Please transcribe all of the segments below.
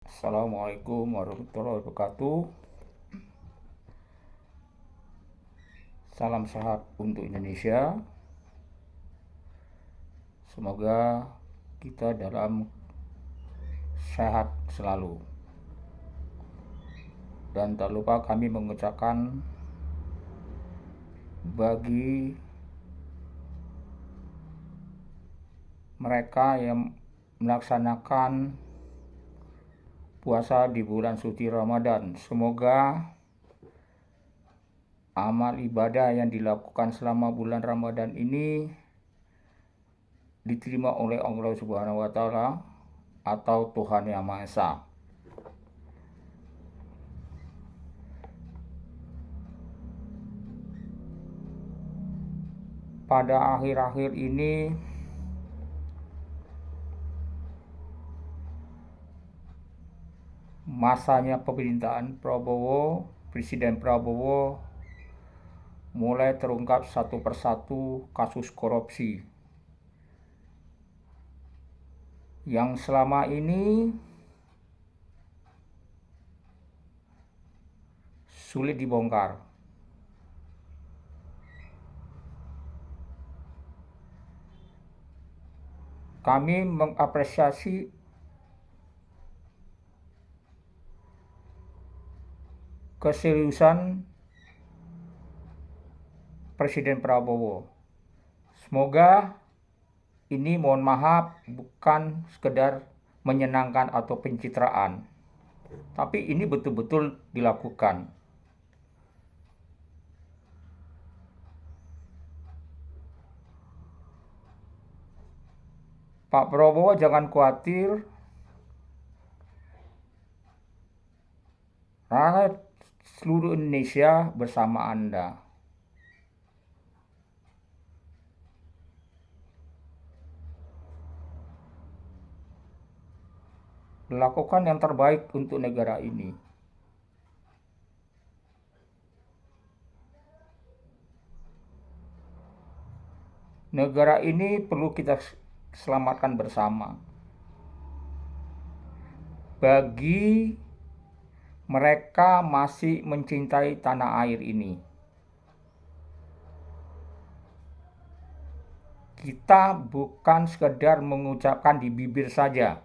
Assalamualaikum warahmatullahi wabarakatuh. Salam sehat untuk Indonesia. Semoga kita dalam sehat selalu. Dan tak lupa kami mengucapkan bagi mereka yang melaksanakan puasa di bulan suci Ramadan, semoga amal ibadah yang dilakukan selama bulan Ramadan ini diterima oleh Allah Subhanahu wa taala atau Tuhan Yang Maha Esa. Pada akhir-akhir ini masanya pemerintahan Presiden Prabowo mulai terungkap satu persatu kasus korupsi yang selama ini sulit dibongkar. Kami mengapresiasi keseriusan Presiden Prabowo. Semoga ini, mohon maaf, bukan sekedar menyenangkan atau pencitraan, tapi ini betul-betul dilakukan. Pak Prabowo jangan khawatir, rakyat seluruh Indonesia bersama Anda. Lakukan yang terbaik untuk negara ini. Negara ini perlu kita selamatkan bersama. Bagi mereka masih mencintai tanah air ini, kita bukan sekedar mengucapkan di bibir saja,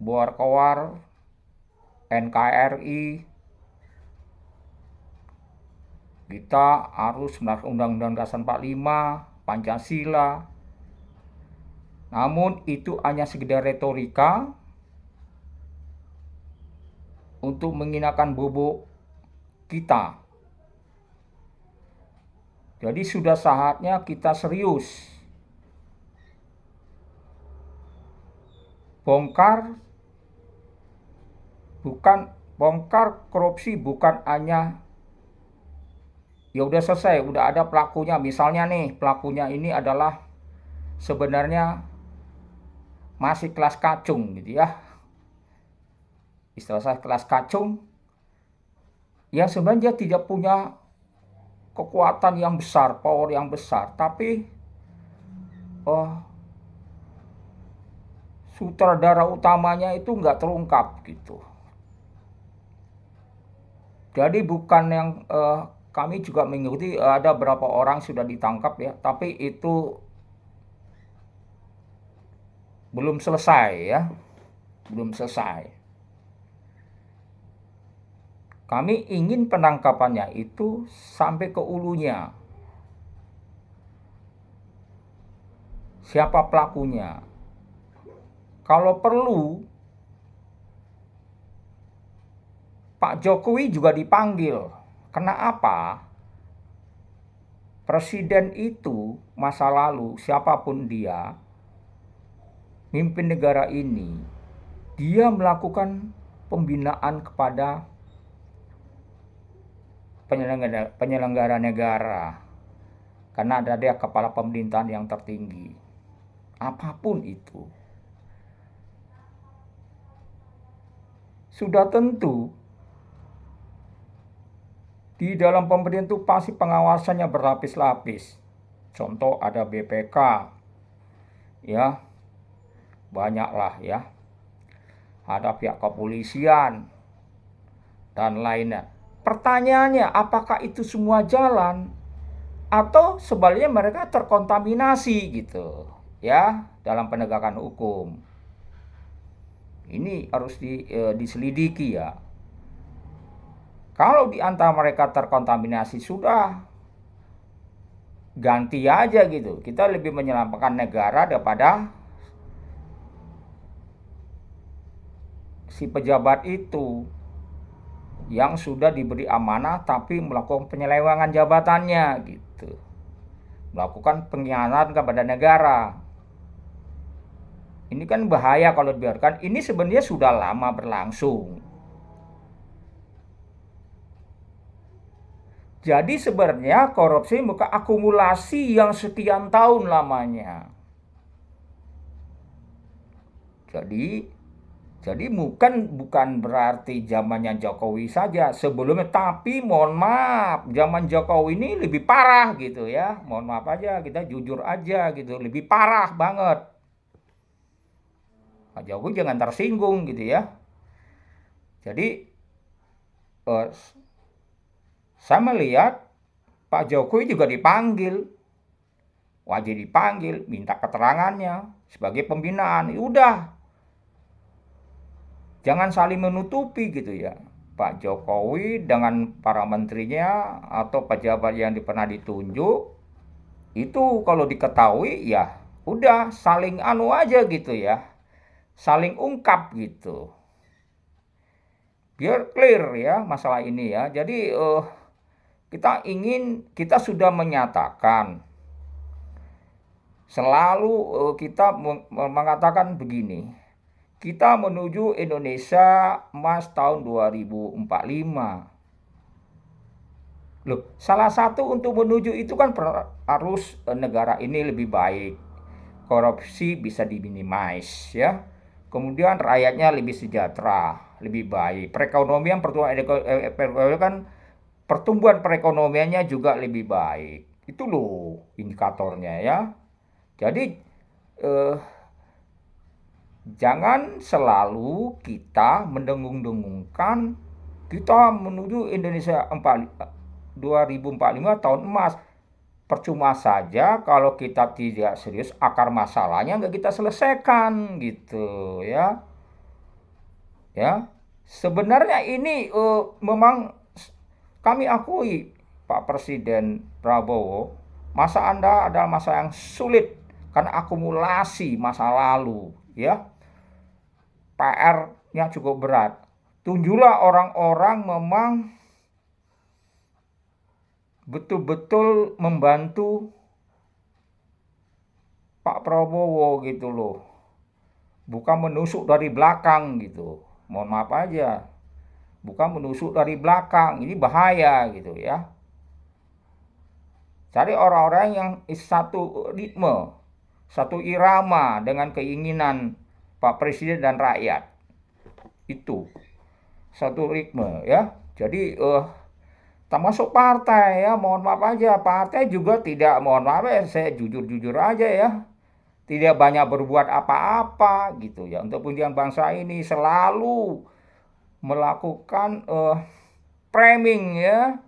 buar-kewar NKRI, kita harus melaksanakan Undang-Undang Dasar 45, Pancasila. Namun itu hanya sekedar retorika untuk menghinakan bobo kita. Jadi sudah saatnya kita serius. Bongkar korupsi bukan hanya ya udah selesai, udah ada pelakunya. Misalnya nih, pelakunya ini adalah sebenarnya masih kelas kacung gitu ya. Istilah saya kelas kacung yang sebenarnya tidak punya kekuatan yang besar, power yang besar, tapi sutradara utamanya itu nggak terungkap gitu. Jadi bukan yang kami juga mengikuti, ada beberapa orang sudah ditangkap ya, tapi itu belum selesai ya, belum selesai. Kami ingin penangkapannya itu sampai ke ulunya. Siapa pelakunya? Kalau perlu, Pak Jokowi juga dipanggil. Kenapa? Presiden itu masa lalu, siapapun dia, mimpin negara ini, dia melakukan pembinaan kepada penyelenggara negara. Karena ada dia kepala pemerintahan yang tertinggi. Apapun itu. Sudah tentu di dalam pemerintahan itu pasti pengawasannya berlapis-lapis. Contoh ada BPK, ya banyaklah ya. ada pihak kepolisian, dan lainnya. Pertanyaannya, apakah itu semua jalan? Atau sebaliknya mereka terkontaminasi gitu ya dalam penegakan hukum. Ini harus diselidiki ya. Kalau di antara mereka terkontaminasi, sudah ganti aja gitu. Kita lebih menyelamatkan negara daripada si pejabat itu yang sudah diberi amanah tapi melakukan penyelewengan jabatannya gitu. Melakukan pengkhianatan kepada negara. Ini kan bahaya kalau dibiarkan. Ini sebenarnya sudah lama berlangsung. Jadi sebenarnya korupsi bukan akumulasi yang sekian tahun lamanya. Jadi bukan berarti zamannya Jokowi saja sebelumnya, tapi mohon maaf, zaman Jokowi ini lebih parah gitu ya. Mohon maaf aja, kita jujur aja gitu, lebih parah banget. Pak Jokowi jangan tersinggung gitu ya. Jadi saya melihat Pak Jokowi juga dipanggil, wajib dipanggil, minta keterangannya sebagai pembinaan. Udah, jangan saling menutupi gitu ya. Pak Jokowi dengan para menterinya atau pejabat yang pernah ditunjuk, itu kalau diketahui ya udah saling aja gitu ya. Saling ungkap gitu. Biar clear ya masalah ini ya. Jadi kita sudah menyatakan, selalu kita mengatakan begini, kita menuju Indonesia Emas tahun 2045. Loh, salah satu untuk menuju itu kan harus negara ini lebih baik, korupsi bisa diminimais ya, kemudian rakyatnya lebih sejahtera, lebih baik, perekonomian pertumbuhan perekonomiannya juga lebih baik. Itu loh indikatornya ya. Jadi jangan selalu kita mendengung-dengungkan kita menuju Indonesia 2045 tahun emas. Percuma saja kalau kita tidak serius, akar masalahnya nggak kita selesaikan gitu ya. Ya, sebenarnya ini memang kami akui Pak Presiden Prabowo, masa Anda adalah masa yang sulit karena akumulasi masa lalu, ya. PR-nya cukup berat. Tunjuklah orang-orang memang betul-betul membantu Pak Prabowo gitu loh. Bukan menusuk dari belakang gitu. Mohon maaf aja. Bukan menusuk dari belakang, ini bahaya gitu ya. Cari orang-orang yang satu ritme, satu irama dengan keinginan Pak Presiden dan rakyat. Itu satu ritme ya. Jadi termasuk partai ya, mohon maaf aja, partai juga tidak, mohon maaf ya, saya jujur-jujur aja ya, tidak banyak berbuat apa-apa gitu ya untuk kepentingan bangsa ini, selalu melakukan framing ya.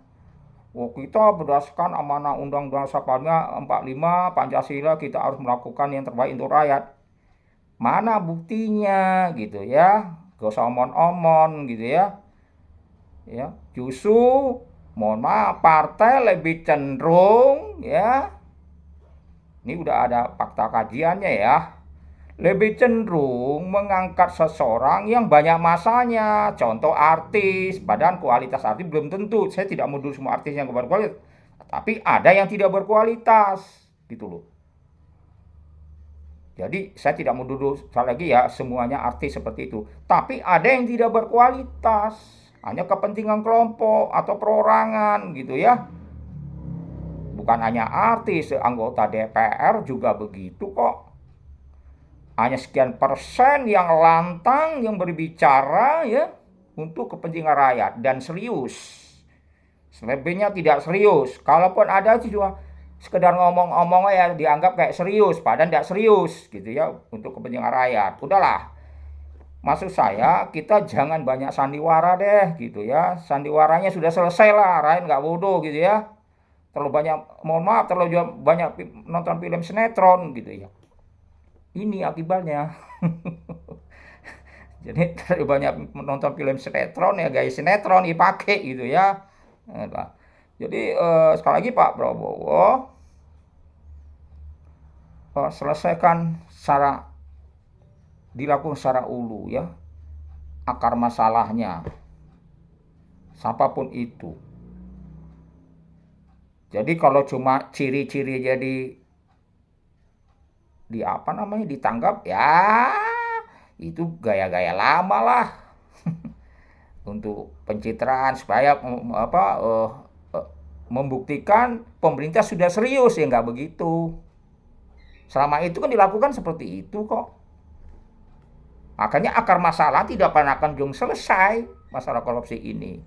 Kita berdasarkan amanah Undang-Undang Dasar 45 Pancasila, kita harus melakukan yang terbaik untuk rakyat. Mana buktinya gitu ya? Gak usah omon-omon gitu ya. Ya, justru mohon maaf, partai lebih cenderung ya. Ini udah ada fakta kajiannya ya. Lebih cenderung mengangkat seseorang yang banyak masanya. Contoh artis, padahal kualitas artis belum tentu. Saya tidak menuduh semua artis yang berkualitas, tapi ada yang tidak berkualitas, gitu loh. Jadi saya tidak menuduh sekali lagi ya semuanya artis seperti itu. Tapi ada yang tidak berkualitas, hanya kepentingan kelompok atau perorangan gitu ya. Bukan hanya artis, anggota DPR juga begitu kok. Hanya sekian persen yang lantang, yang berbicara ya untuk kepentingan rakyat dan serius. Selebihnya tidak serius. Kalaupun ada cuma sekedar ngomong-ngomong ya dianggap kayak serius, padahal tidak serius gitu ya untuk kepentingan rakyat. Udahlah. Maksud saya kita jangan banyak sandiwara deh gitu ya. Sandiwaranya sudah selesai lah, Rain nggak bodoh gitu ya. Terlalu banyak, mohon maaf, terlalu banyak nonton film sinetron gitu ya. Ini akibatnya. Jadi terlalu banyak menonton film sinetron ya, guys, sinetron dipakai gitu ya. Jadi sekali lagi Pak Prabowo, selesaikan secara, dilakukan secara ulu ya, akar masalahnya, siapapun itu. Jadi kalau cuma ciri-ciri jadi di apa namanya ditanggap ya, itu gaya-gaya lama lah untuk pencitraan supaya membuktikan pemerintah sudah serius, ya nggak begitu. Selama itu kan dilakukan seperti itu kok. Makanya akar masalah tidak pernah akan selesai masalah korupsi ini.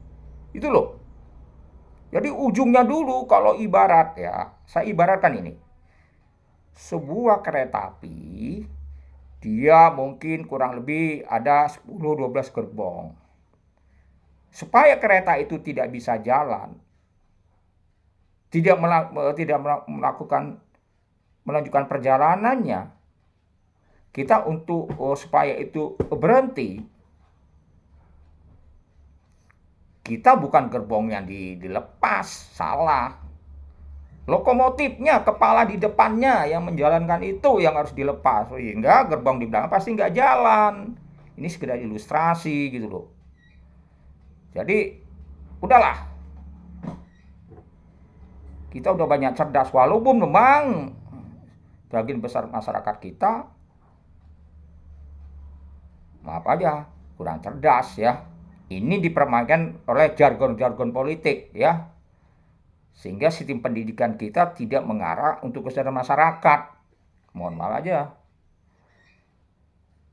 Itu loh. Jadi ujungnya dulu kalau ibarat ya, saya ibaratkan ini. Sebuah kereta api, dia mungkin kurang lebih ada 10-12 gerbong. Supaya kereta itu tidak bisa jalan, tidak melanjutkan perjalanannya, kita untuk supaya itu berhenti, kita bukan gerbongnya dilepas, salah. Lokomotifnya, kepala di depannya yang menjalankan itu yang harus dilepas, sehingga gerbong di belakang pasti nggak jalan. Ini sekedar ilustrasi gitu loh. Jadi udahlah, kita udah banyak cerdas, walaupun memang bagian besar masyarakat kita, maaf aja, kurang cerdas ya. Ini dipermainkan oleh jargon-jargon politik ya, sehingga sistem pendidikan kita tidak mengarah untuk kesadaran masyarakat. Mohon maaf aja.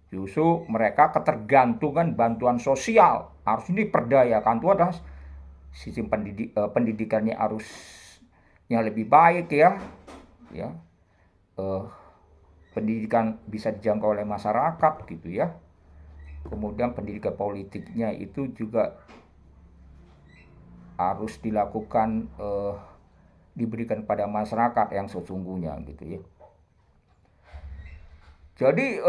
Justru mereka ketergantungan bantuan sosial. Harus diperdayakan, itu adalah sistem pendidikannya harus yang lebih baik ya. Ya. Pendidikan bisa dijangkau oleh masyarakat gitu ya. Kemudian pendidikan politiknya itu juga harus dilakukan, diberikan pada masyarakat yang sesungguhnya gitu ya. Jadi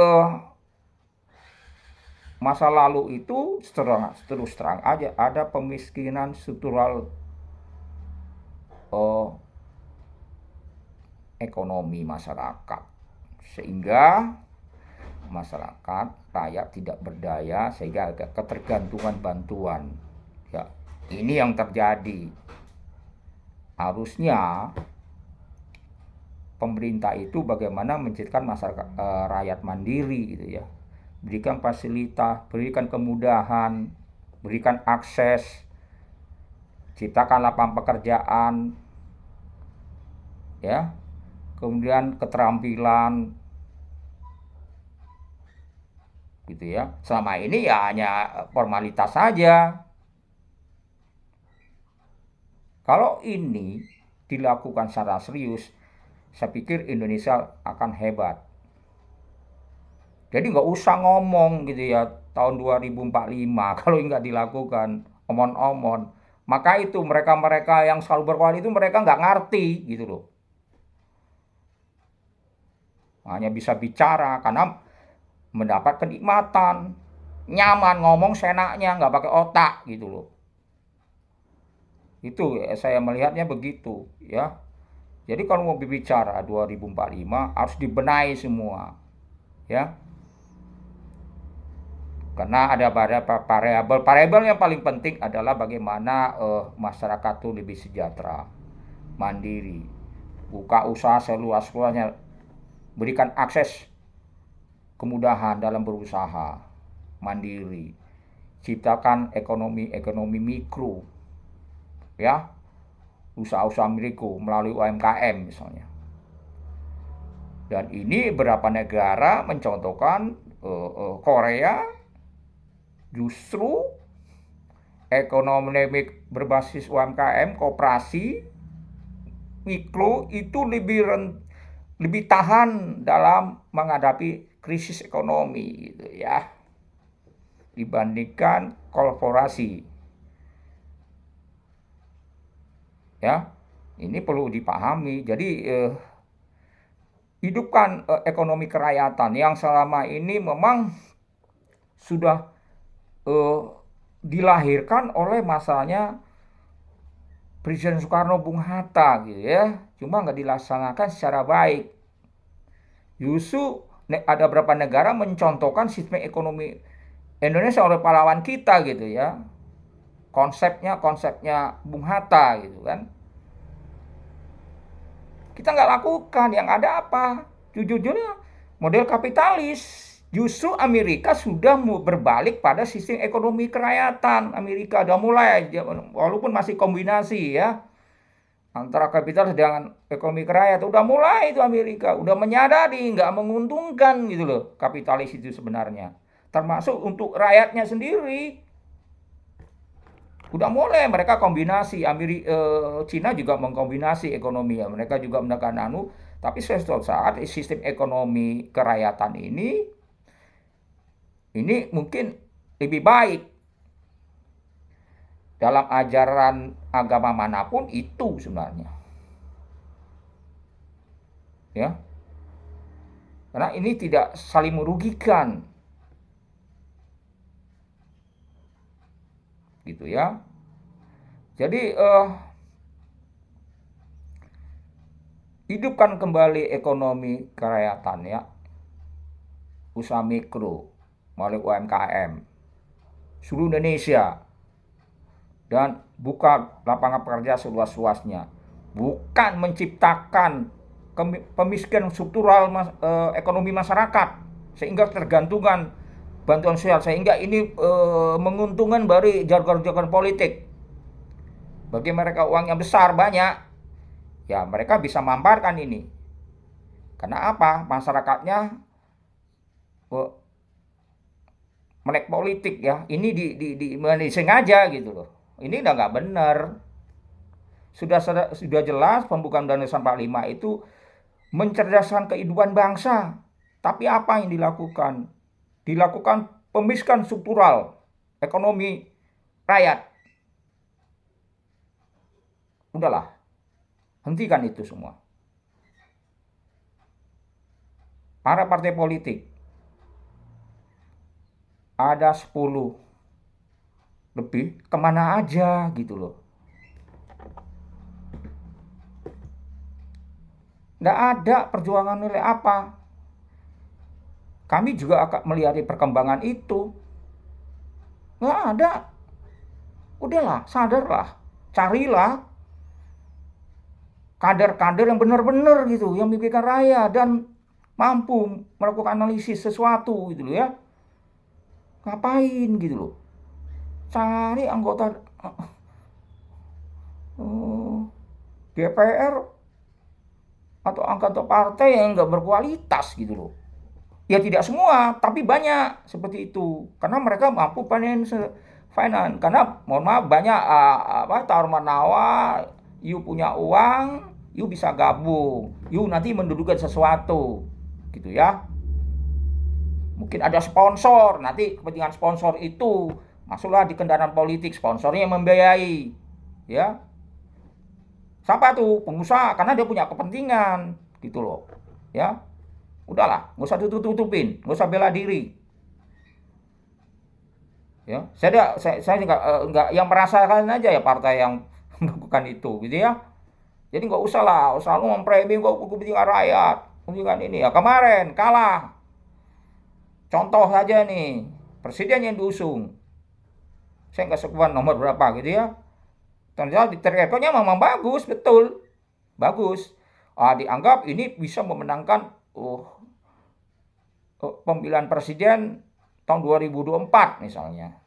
masa lalu itu terus terang aja ada pemiskinan struktural ekonomi masyarakat, sehingga masyarakat rakyat tidak berdaya, sehingga ada ketergantungan bantuan ya. Ini yang terjadi. Harusnya pemerintah itu bagaimana menciptakan masyarakat rakyat mandiri gitu ya, berikan fasilitas, berikan kemudahan, berikan akses, ciptakan lapangan pekerjaan ya, kemudian keterampilan gitu ya. Selama ini ya hanya formalitas saja. Kalau ini dilakukan secara serius, saya pikir Indonesia akan hebat. Jadi nggak usah ngomong gitu ya tahun 2045 kalau nggak dilakukan omon-omon. Maka itu mereka-mereka yang selalu berkoalisi itu mereka nggak ngerti gitu loh. Hanya bisa bicara karena mendapat kenikmatan, nyaman ngomong senaknya, nggak pakai otak gitu loh. Itu saya melihatnya begitu ya. Jadi kalau mau berbicara 2045 harus dibenahi semua ya. Karena ada beberapa variabel yang paling penting adalah bagaimana masyarakat itu lebih sejahtera, mandiri, buka usaha seluas-luasnya, berikan akses kemudahan dalam berusaha, mandiri, ciptakan ekonomi mikro ya, usaha-usaha mikro melalui UMKM misalnya. Dan ini beberapa negara mencontohkan, Korea justru ekonomi berbasis UMKM, koperasi mikro itu lebih tahan dalam menghadapi krisis ekonomi gitu ya. dibandingkan korporasi. Ya, ini perlu dipahami. Jadi hidupkan ekonomi kerakyatan yang selama ini memang sudah dilahirkan oleh masanya Presiden Soekarno Bung Hatta gitu ya. Cuma nggak dilaksanakan secara baik. Justru ada beberapa negara mencontohkan sistem ekonomi Indonesia oleh pahlawan kita gitu ya. Konsepnya Bung Hatta gitu kan. Kita nggak lakukan, yang ada apa? Jujur-jujurnya model kapitalis. Justru Amerika sudah berbalik pada sistem ekonomi kerakyatan. Amerika udah mulai, walaupun masih kombinasi ya, antara kapitalis dengan ekonomi kerakyatan. Udah mulai itu Amerika, udah menyadari nggak menguntungkan gitu loh kapitalis itu sebenarnya. Termasuk untuk rakyatnya sendiri. Udah mulai mereka kombinasi. Cina juga mengkombinasi ekonomi ya. Mereka juga menekan tapi suatu saat sistem ekonomi kerakyatan ini mungkin lebih baik. Dalam ajaran agama manapun itu sebenarnya. Ya. Karena ini tidak saling merugikan. Gitu ya. Jadi hidupkan kembali ekonomi kerakyatan ya. Usaha mikro melalui UMKM seluruh Indonesia, dan buka lapangan pekerjaan seluas-luasnya. Bukan menciptakan pemiskinan struktural ekonomi masyarakat sehingga tergantungan bantuan sosial, sehingga ini menguntungkan dari jargon-jargon politik. Bagi mereka uang yang besar banyak, ya mereka bisa mamparkan ini. Karena apa? Masyarakatnya melek politik ya. Ini disengaja gitu loh. Ini udah nggak benar. Sudah jelas pembukaan Undang-Undang 45 itu mencerdaskan kehidupan bangsa. Tapi apa yang dilakukan? Dilakukan pemiskinan struktural ekonomi rakyat. Udahlah, hentikan itu semua. Para partai politik, ada 10 lebih, kemana aja gitu loh. Nggak ada perjuangan nilai apa. Kami juga akan melihat perkembangan itu. Nggak ada. Udahlah, sadarlah. Carilah kader-kader yang benar-benar gitu, yang memikirkan rakyat dan mampu melakukan analisis sesuatu gitu loh ya. Ngapain gitu loh. Cari anggota DPR atau anggota partai yang nggak berkualitas gitu loh. Ya tidak semua, tapi banyak seperti itu. Karena mereka mampu finance. Karena mohon maaf banyak tawar-menawar, you punya uang, you bisa gabung, you nanti mendudukan sesuatu, gitu ya. Mungkin ada sponsor, nanti kepentingan sponsor itu masuklah di kendaraan politik, sponsornya yang membiayai, ya. Siapa tuh? Pengusaha, karena dia punya kepentingan, gitu loh, ya. Udahlah, nggak usah tutup-tutupin, nggak usah bela diri. Ya, saya nggak yang merasakan aja ya partai yang melakukan itu, gitu ya. Jadi nggak usah lah, selalu memframing kepentingan rakyat, kepentingan ini. Ya kemarin kalah. Contoh saja nih, presiden yang diusung. Saya nggak sekuat nomor berapa gitu ya. Ternyata di rekodnya memang bagus, betul, bagus. Dianggap ini bisa memenangkan pemilihan presiden tahun 2024 misalnya.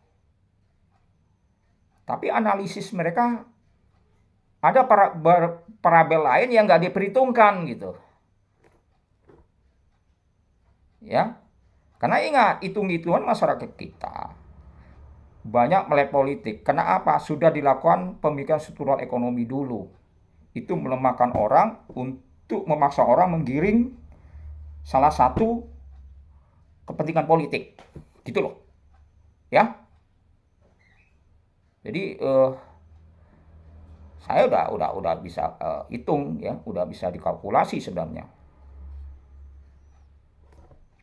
Tapi analisis mereka ada parabel lain yang nggak diperhitungkan gitu. Ya, karena ingat hitung-hitungan masyarakat kita banyak melek politik. Karena apa? Sudah dilakukan pemikiran struktural ekonomi dulu. Itu melemahkan orang untuk memaksa orang menggiring salah satu kepentingan politik, gitu loh. ya. Jadi saya udah bisa hitung ya, udah bisa dikalkulasi sebenarnya.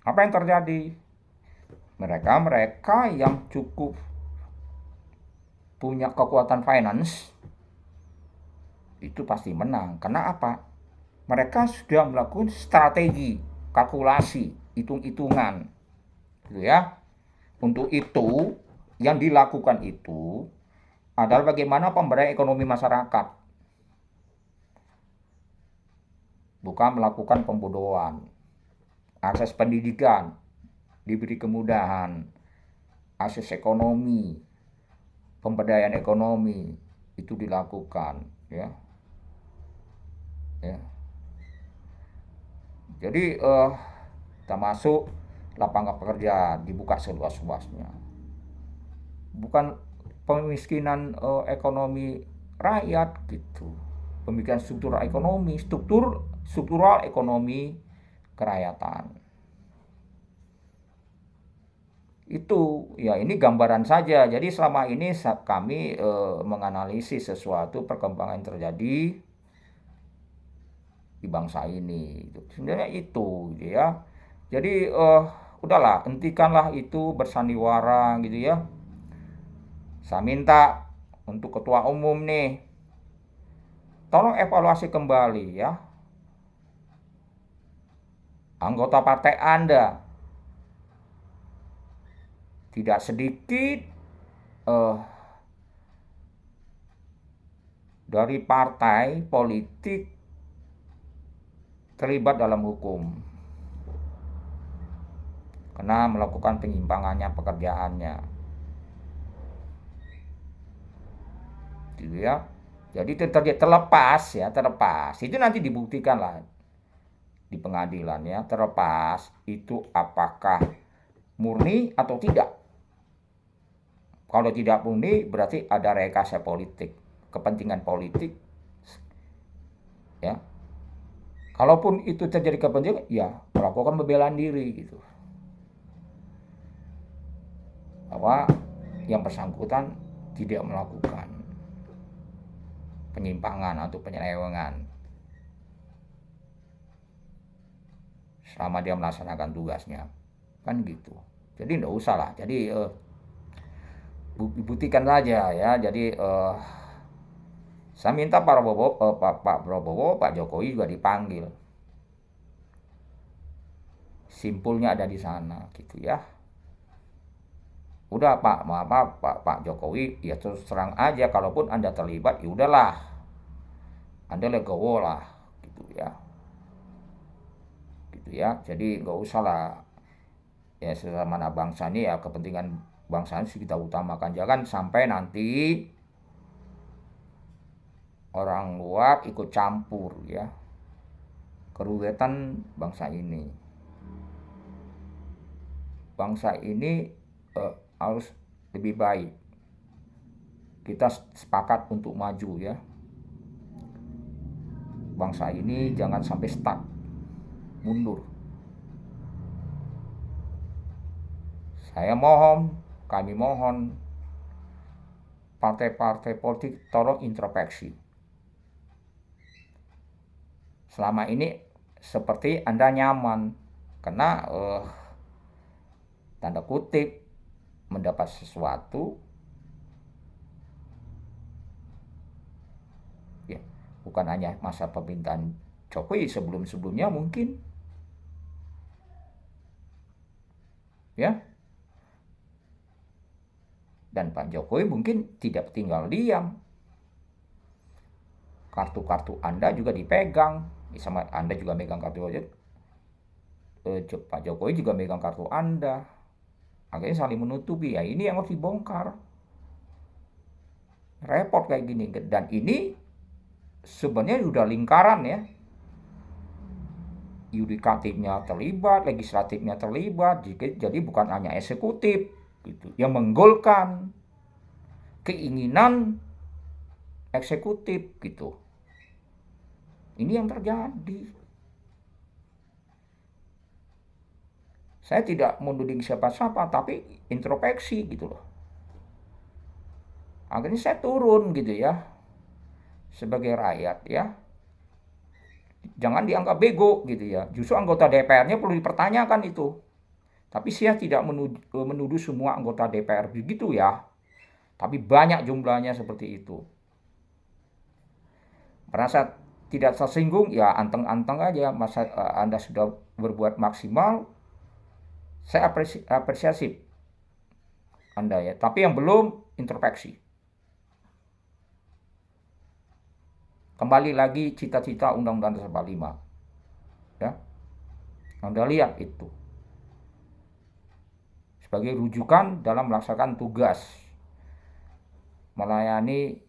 Apa yang terjadi? Mereka yang cukup punya kekuatan finance itu pasti menang. Karena apa? Mereka sudah melakukan strategi, kalkulasi, hitung-hitungan, gitu ya. Untuk itu, yang dilakukan itu adalah bagaimana pemberdayaan ekonomi masyarakat, bukan melakukan pembodohan. Akses pendidikan diberi kemudahan, akses ekonomi, pemberdayaan ekonomi itu dilakukan, ya. Ya. Jadi kita masuk lapangan pekerjaan dibuka seluas-luasnya. Bukan pemiskinan ekonomi rakyat gitu. Pemikiran struktural ekonomi kerakyatan. Itu ya, ini gambaran saja. Jadi selama ini kami menganalisis sesuatu perkembangan yang terjadi di bangsa ini. Sebenarnya itu gitu ya. Jadi udahlah, hentikanlah itu bersandiwara gitu ya. Saya minta untuk ketua umum nih, tolong evaluasi kembali ya anggota partai Anda. Tidak sedikit dari partai politik terlibat dalam hukum karena melakukan penyimpangannya pekerjaannya, gitu ya. Jadi terlepas itu nanti dibuktikan lah di pengadilan ya, terlepas itu apakah murni atau tidak. Kalau tidak murni berarti ada rekayasa politik, kepentingan politik, ya. Kalaupun itu terjadi kepentingan, ya melakukan pembelaan diri gitu. Bahwa yang bersangkutan tidak melakukan penyimpangan atau penyelewengan selama dia melaksanakan tugasnya, kan gitu. Jadi enggak usah lah. Jadi buktikan saja ya. Jadi saya minta Pak Prabowo, Pak Jokowi juga dipanggil. Simpulnya ada di sana gitu ya. Udah Pak Jokowi ya terus terang aja, kalaupun Anda terlibat ya udahlah, Anda legowo lah gitu ya. Gitu ya. Jadi nggak usah lah ya, sesama anak bangsa ini ya, kepentingan bangsa ini kita utamakan. Jangan sampai nanti orang luar ikut campur ya keruwetan bangsa ini. Bangsa ini harus lebih baik. Kita sepakat untuk maju ya. Bangsa ini jangan sampai stuck, mundur. Kami mohon partai-partai politik tolong introspeksi. Selama ini seperti Anda nyaman karena tanda kutip mendapat sesuatu ya, bukan hanya masa pemerintahan Jokowi, sebelumnya mungkin ya. Dan Pak Jokowi mungkin tidak tinggal diam. Kartu-kartu Anda juga dipegang. Sama Anda juga megang kartu aja. Pak Jokowi juga megang kartu Anda. Akhirnya saling menutupi. Ya ini yang harus dibongkar. Repot kayak gini. Dan ini sebenarnya sudah lingkaran ya. Yudikatifnya terlibat, legislatifnya terlibat. Jadi bukan hanya eksekutif gitu, yang menggolkan keinginan eksekutif gitu. Ini yang terjadi. Saya tidak menuding siapa-siapa, tapi introspeksi gitu loh. Akhirnya saya turun gitu ya, sebagai rakyat ya. Jangan dianggap bego gitu ya. Justru anggota DPR-nya perlu dipertanyakan itu. Tapi saya tidak menuduh semua anggota DPR begitu ya. Tapi banyak jumlahnya seperti itu. Merasa tidak tersinggung, ya anteng-anteng aja. Masa Anda sudah berbuat maksimal, saya apresiasi Anda ya. Tapi yang belum, introspeksi. Kembali lagi cita-cita Undang-Undang Dasar 45. Ya. Anda lihat itu. Sebagai rujukan dalam melaksanakan tugas melayani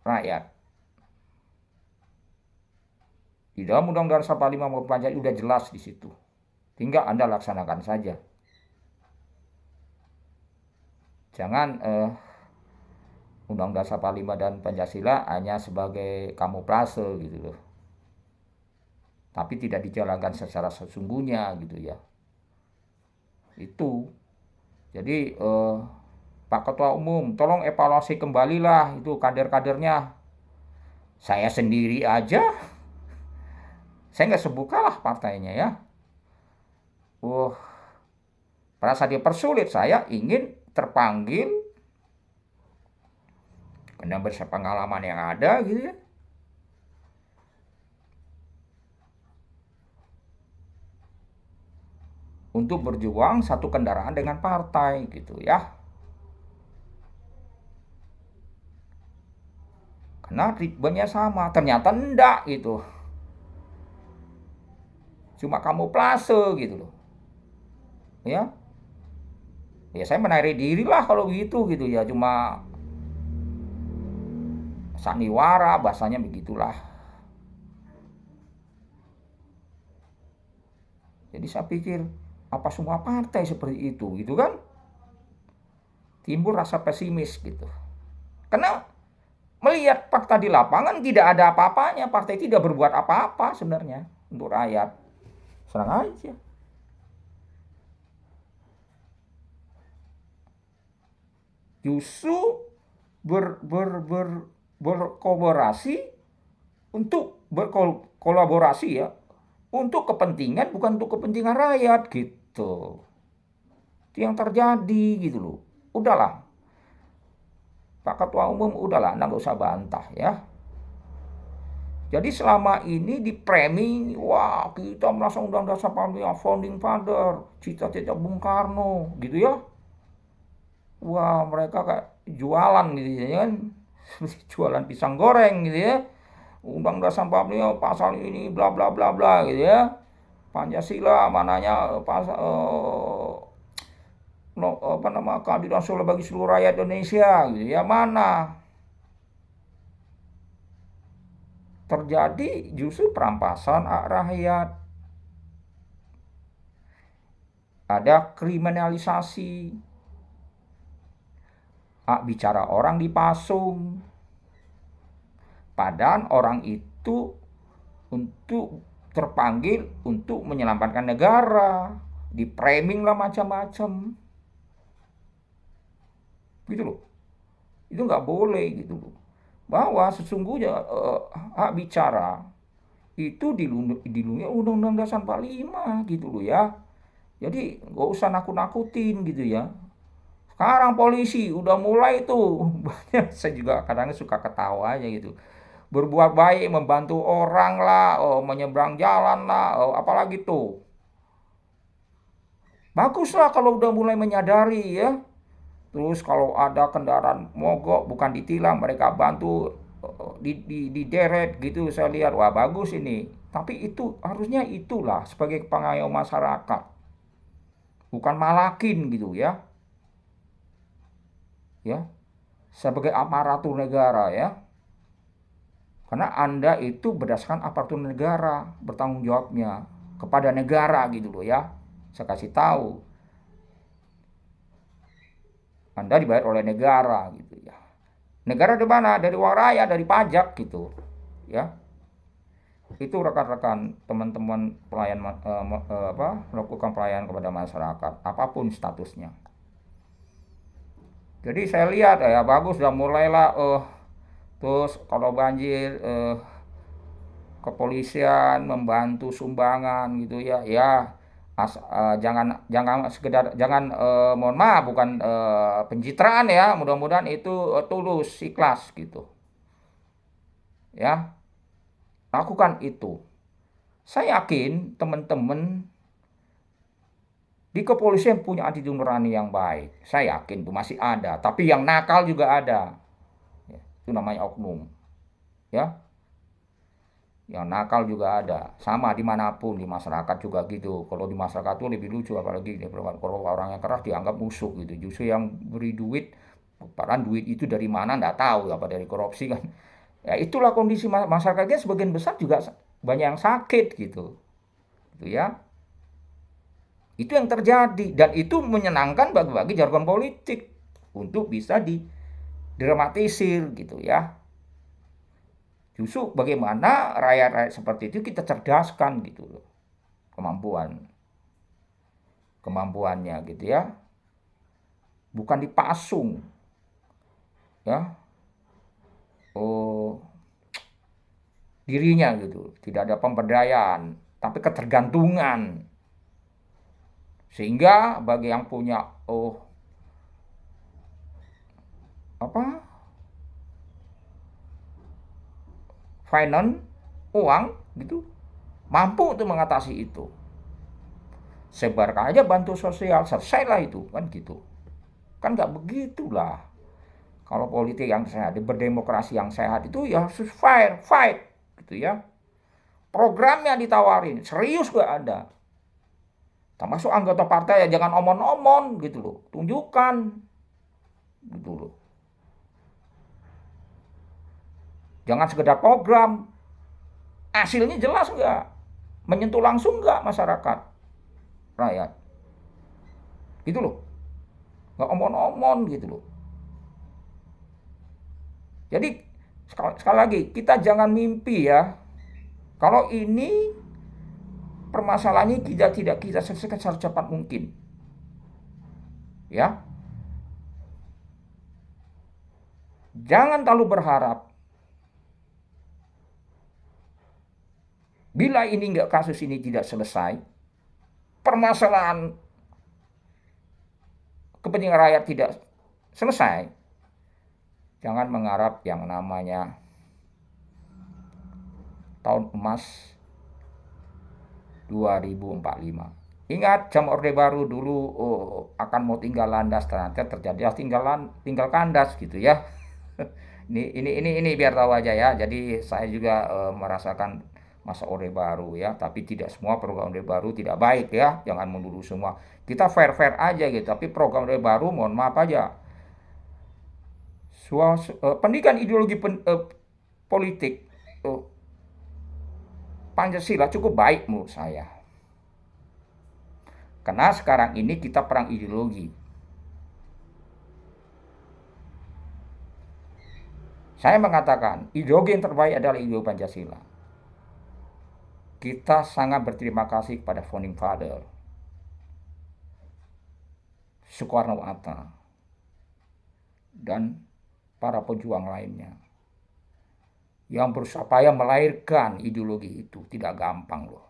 rakyat. Di dalam Undang-Undang Dasar 45 maupun Pancasila sudah jelas di situ. Tinggal Anda laksanakan saja. Jangan Undang-Undang Dasar 45 dan Pancasila hanya sebagai kamuflase gitu loh. Tapi tidak dijalankan secara sesungguhnya gitu ya. Itu. Jadi Pak Ketua Umum, tolong evaluasi kembalilah itu kader-kadernya. Saya sendiri aja, saya nggak sebukalah partainya ya. Merasa dipersulit, saya ingin terpanggil karena berpengalaman yang ada gitu ya. Untuk berjuang satu kendaraan dengan partai gitu ya. Karena ritmenya sama, ternyata enggak gitu. Cuma kamuflase gitu loh. Ya. Ya saya menarik diri lah kalau gitu ya. Cuma sandiwara, bahasanya begitulah. Jadi saya pikir, apa semua partai seperti itu gitu kan? Timbul rasa pesimis gitu. Karena melihat fakta di lapangan tidak ada apa-apanya, partai tidak berbuat apa-apa sebenarnya untuk rakyat. Serang aja. Justru berkolaborasi untuk berkolaborasi ya, untuk kepentingan bukan untuk kepentingan rakyat gitu. Itu yang terjadi gitu loh. Udahlah, Pak Ketua Umum, udahlah, Anda nggak usah bantah ya. Jadi selama ini di framing, wah kita merasa Undang-Undang Dasar 45 founding father, cita-cita Bung Karno gitu ya. Wah mereka kayak jualan gitu ya kan. Jualan pisang goreng gitu ya. Undang-Undang Dasar 45 pasal ini bla bla bla bla gitu ya. Pancasila mananya pasal keadilan sosial bagi seluruh rakyat Indonesia gitu ya, mana terjadi justru perampasan hak rakyat, ada kriminalisasi, hak bicara orang dipasung, padahal orang itu untuk terpanggil untuk menyelamatkan negara, di framing lah macam-macam gitu loh. Itu nggak boleh gitu loh. Bahwa sesungguhnya hak bicara itu dilindungi Undang-Undang Dasar 45 gitu loh ya. Jadi nggak usah nakut-nakutin gitu ya. Sekarang polisi udah mulai tuh banyak, saya juga kadang suka ketawa aja gitu. Berbuat baik, membantu orang lah, menyeberang jalan lah, apalagi tuh. Bagus lah kalau udah mulai menyadari ya. Terus kalau ada kendaraan mogok bukan ditilang, mereka bantu di deret gitu, saya lihat wah bagus ini. Tapi itu harusnya itulah sebagai pengayom masyarakat. Bukan malakin gitu ya. Ya. Sebagai aparatur negara ya. Karena Anda itu berdasarkan aparatur negara bertanggung jawabnya kepada negara gitu loh ya. Saya kasih tahu. Anda dibayar oleh negara gitu ya. Negara dari mana? Dari uang rakyat, dari pajak gitu. Ya. itu rekan-rekan teman-teman pelayan melakukan pelayanan kepada masyarakat apapun statusnya. Jadi saya lihat ya bagus, udah mulailah terus kalau banjir kepolisian membantu sumbangan gitu ya. Ya jangan jangan sekedar jangan mohon maaf bukan pencitraan ya, mudah-mudahan itu tulus ikhlas gitu ya, lakukan itu. Saya yakin teman-teman di kepolisian punya hati nurani yang baik, saya yakin itu masih ada, tapi yang nakal juga ada ya, itu namanya oknum ya, yang nakal juga ada, sama dimanapun di masyarakat juga gitu. Kalau di masyarakat itu lebih lucu, apalagi kalau orang yang keras dianggap musuh gitu. Justru yang beri duit, padahal duit itu dari mana nggak tahu, apa dari korupsi kan. Ya itulah kondisi masyarakatnya, sebagian besar juga banyak yang sakit gitu, gitu ya. Itu yang terjadi dan itu menyenangkan bagi jargon politik untuk bisa didramatisir gitu ya. Justru bagaimana rakyat-rakyat seperti itu kita cerdaskan gitu loh, kemampuannya gitu ya, bukan dipasung ya, oh dirinya gitu, tidak ada pemberdayaan tapi ketergantungan, sehingga bagi yang punya apa finance, uang gitu, mampu untuk mengatasi itu. Sebarkan aja bantu sosial, selesailah itu kan gitu. Kan nggak begitulah. Kalau politik yang sehat, berdemokrasi yang sehat itu ya harus fight gitu ya. Programnya ditawarin, serius gak ada. Termasuk anggota partai ya jangan omon-omon gitu loh, tunjukkan gitu loh. Jangan sekedar program, hasilnya jelas nggak, menyentuh langsung nggak masyarakat, rakyat, gitu loh, nggak omon-omon gitu loh. Jadi sekali lagi kita jangan mimpi ya, kalau ini permasalahannya tidak kita selesaikan secepat mungkin, ya. Jangan terlalu berharap. Bila kasus ini tidak selesai, permasalahan kepentingan rakyat tidak selesai, jangan mengharap yang namanya tahun emas 2045. Ingat jam Orde Baru dulu akan mau tinggal landas, ternyata terjadi tinggal kandas gitu ya. ini biar tahu aja ya. Jadi saya juga merasakan masa Orde Baru ya, tapi tidak semua program Orde Baru tidak baik ya. Jangan menuduh semua. Kita fair-fair aja gitu, tapi program Orde Baru mohon maaf aja. Pendidikan ideologi politik Pancasila cukup baik menurut saya. Karena sekarang ini kita perang ideologi. Saya mengatakan ideologi yang terbaik adalah ideologi Pancasila. Kita sangat berterima kasih kepada Founding Father Soekarno-Hatta dan para pejuang lainnya yang berusaha melahirkan ideologi itu. Tidak gampang loh.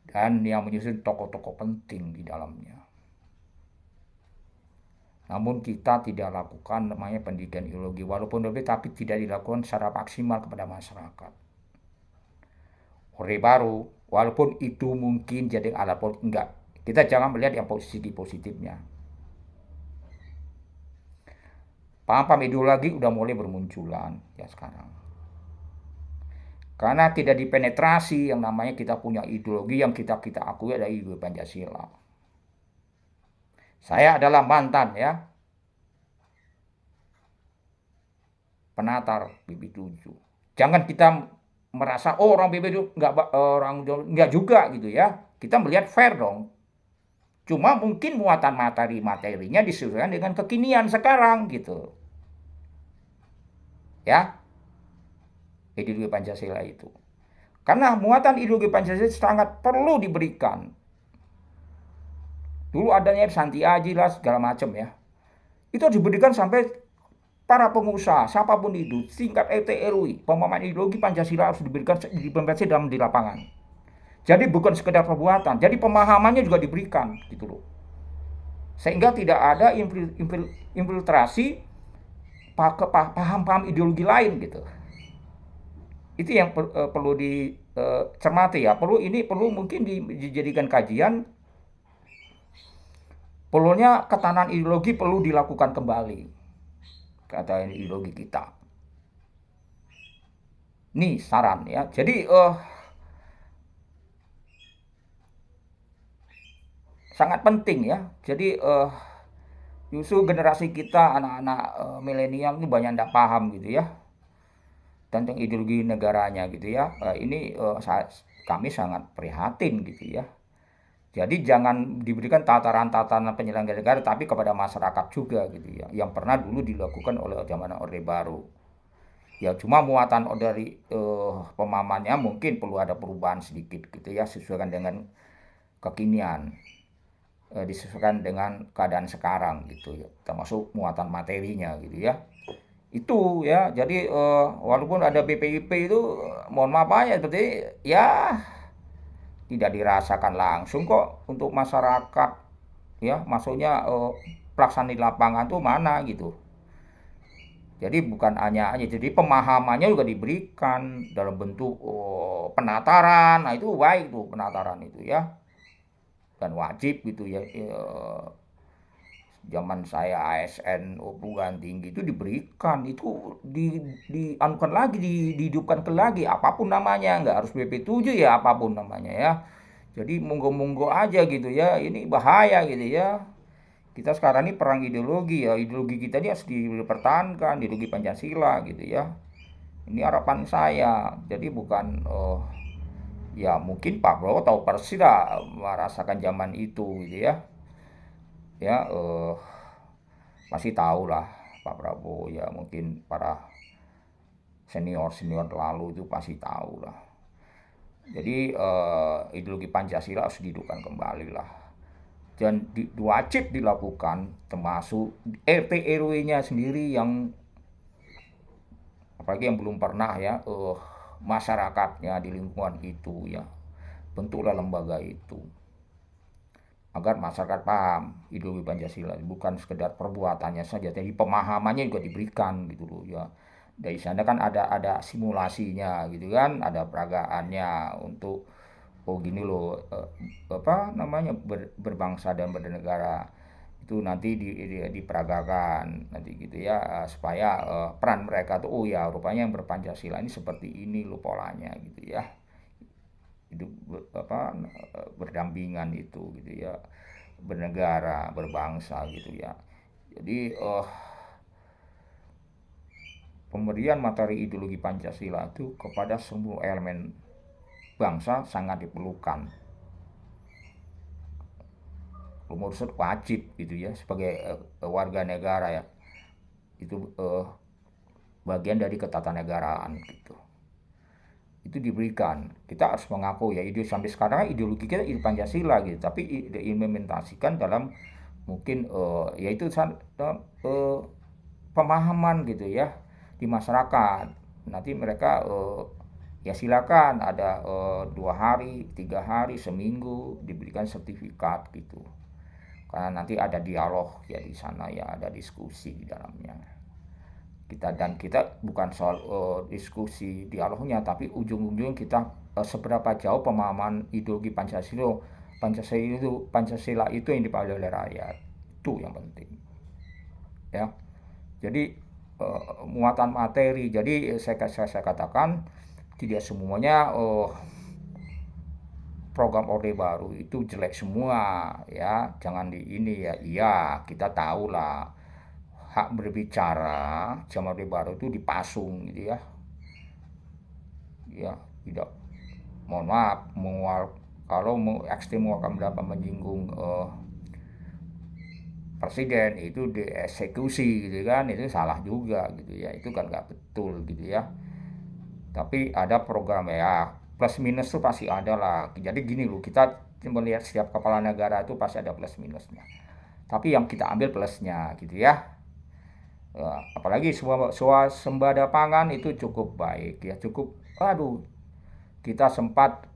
Dan yang menyusun tokoh-tokoh penting di dalamnya. Namun kita tidak lakukan namanya pendidikan ideologi, walaupun lebih, tapi tidak dilakukan secara maksimal kepada masyarakat. Orde Baru, walaupun itu mungkin jadi alat politik, enggak. Kita jangan melihat yang positifnya. Paham-paham ideologi udah mulai bermunculan ya sekarang. Karena tidak dipenetrasi yang namanya kita punya ideologi yang kita akui adalah ideologi Pancasila. Saya adalah mantan ya penatar BB7. Jangan kita merasa orang BB7 enggak juga gitu ya. Kita melihat fair dong. Cuma mungkin muatan materinya disesuaikan dengan kekinian sekarang gitu. Ya. Ideologi Pancasila itu. Karena muatan ideologi Pancasila sangat perlu diberikan. Dulu adanya Santi Aji lah segala macam ya. Itu diberikan sampai para pengusaha, siapapun itu, tingkat RT RW, pemahaman ideologi Pancasila harus diberikan diimplementasi dalam di lapangan. Jadi bukan sekedar perbuatan, jadi pemahamannya juga diberikan gitu loh. Sehingga tidak ada infiltrasi paham-paham ideologi lain gitu. Itu yang perlu dicermati ya. Perlu mungkin dijadikan kajian. Perlunya ketahanan ideologi perlu dilakukan kembali. Ketahanan ideologi kita. Nih saran ya. Jadi sangat penting ya. Jadi justru generasi kita anak-anak milenial ini banyak tidak paham gitu ya tentang ideologi negaranya gitu ya. Ini kami sangat prihatin gitu ya. Jadi jangan diberikan tataran-tataran penyelenggara negara tapi kepada masyarakat juga gitu ya. Yang pernah dulu dilakukan oleh zaman Orde Baru. Ya cuma muatan dari pemahamannya mungkin perlu ada perubahan sedikit gitu ya, sesuaikan dengan kekinian. Disesuaikan dengan keadaan sekarang gitu ya, termasuk muatan materinya gitu ya. Itu ya, jadi walaupun ada BPIP itu mohon maaf aja seperti ya tidak dirasakan langsung kok untuk masyarakat ya, maksudnya pelaksanaan di lapangan tuh mana gitu. Jadi bukan hanya jadi pemahamannya juga diberikan dalam bentuk penataran. Nah itu baik tuh penataran itu ya, dan wajib gitu ya. Zaman saya ASN perguruan tinggi itu diberikan, itu dianukan lagi, dihidupkan ke lagi, apapun namanya, nggak harus BP7 ya, apapun namanya ya. Jadi monggo-monggo aja gitu ya, ini bahaya gitu ya. Kita sekarang ini perang ideologi ya, ideologi kita ini harus dipertahankan, ideologi Pancasila gitu ya. Ini harapan saya, jadi bukan ya mungkin Pak Prabowo tahu persis lah merasakan zaman itu gitu ya. Ya masih tahu lah Pak Prabowo ya, mungkin para senior lalu itu pasti tahu lah. Jadi ideologi Pancasila harus dihidupkan kembali lah, dan wajib dilakukan, termasuk RT RW-nya sendiri yang apalagi yang belum pernah ya masyarakatnya di lingkungan itu ya, bentuklah lembaga itu agar masyarakat paham ideologi Pancasila, bukan sekedar perbuatannya saja, jadi pemahamannya juga diberikan gitu loh ya. Dari sana kan ada simulasinya gitu kan, ada peragaannya untuk oh gini loh apa namanya berbangsa dan bernegara itu nanti diperagakan nanti gitu ya, supaya peran mereka tuh oh ya rupanya yang berpancasila ini seperti ini loh polanya gitu ya, hidup berdampingan itu gitu ya, bernegara berbangsa gitu ya. Jadi pemberian materi ideologi Pancasila itu kepada semua elemen bangsa sangat diperlukan. Menurut wajib gitu ya, sebagai warga negara ya, itu bagian dari ketatanegaraan gitu. Itu diberikan, kita harus mengaku ya, ide sampai sekarang ideologi kita ide Pancasila gitu, tapi diimplementasikan dalam mungkin yaitu pemahaman gitu ya di masyarakat. Nanti mereka ya silakan ada 2 hari 3 hari seminggu diberikan sertifikat gitu, karena nanti ada dialog ya di sana ya, ada diskusi di dalamnya. Kita bukan soal diskusi dialognya, tapi ujung-ujungnya kita seberapa jauh pemahaman ideologi Pancasila itu yang dipahami oleh rakyat, itu yang penting ya. Jadi muatan materi, jadi saya katakan tidak semuanya program Orde Baru itu jelek semua ya, jangan di ini ya. Iya kita tahu lah hak berbicara zaman Orde Baru itu dipasung gitu ya. Ya tidak, mohon maaf kalau mau ekstrim akan dapat menyinggung presiden itu dieksekusi gitu kan, itu salah juga gitu ya, itu kan nggak betul gitu ya. Tapi ada program ya plus minus tuh pasti ada lah. Jadi gini loh, kita melihat setiap kepala negara itu pasti ada plus minusnya. Tapi yang kita ambil plusnya gitu ya. Apalagi swasembada pangan itu cukup baik ya, cukup. Aduh, kita sempat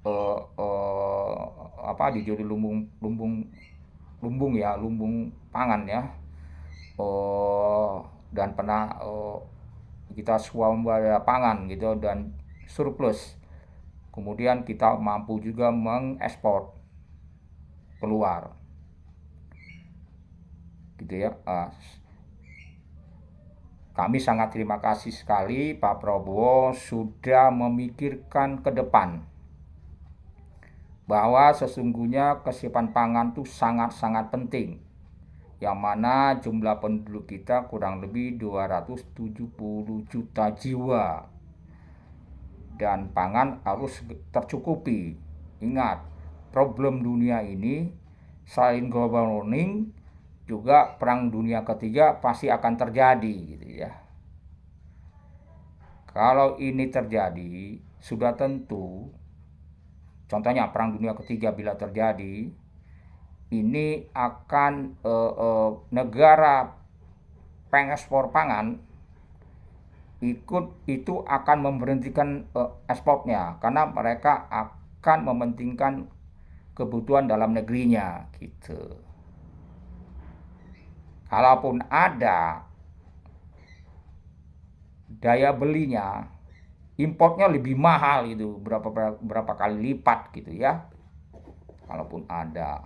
dijadi lumbung lumbung lumbung ya, lumbung pangan ya. Dan pernah kita swasembada pangan gitu dan surplus. Kemudian kita mampu juga mengekspor keluar, gitu ya. Kami sangat terima kasih sekali Pak Prabowo sudah memikirkan ke depan bahwa sesungguhnya kesiapan pangan itu sangat-sangat penting, yang mana jumlah penduduk kita kurang lebih 270 juta jiwa. Dan pangan harus tercukupi. Ingat, problem dunia ini selain global warming juga perang dunia ketiga pasti akan terjadi gitu ya. Kalau ini terjadi, sudah tentu, contohnya perang dunia ketiga bila terjadi, ini akan negara pengekspor pangan itu akan memberhentikan ekspornya karena mereka akan mementingkan kebutuhan dalam negerinya gitu. Kalaupun ada daya belinya, importnya lebih mahal gitu, berapa kali lipat gitu ya. Kalaupun ada,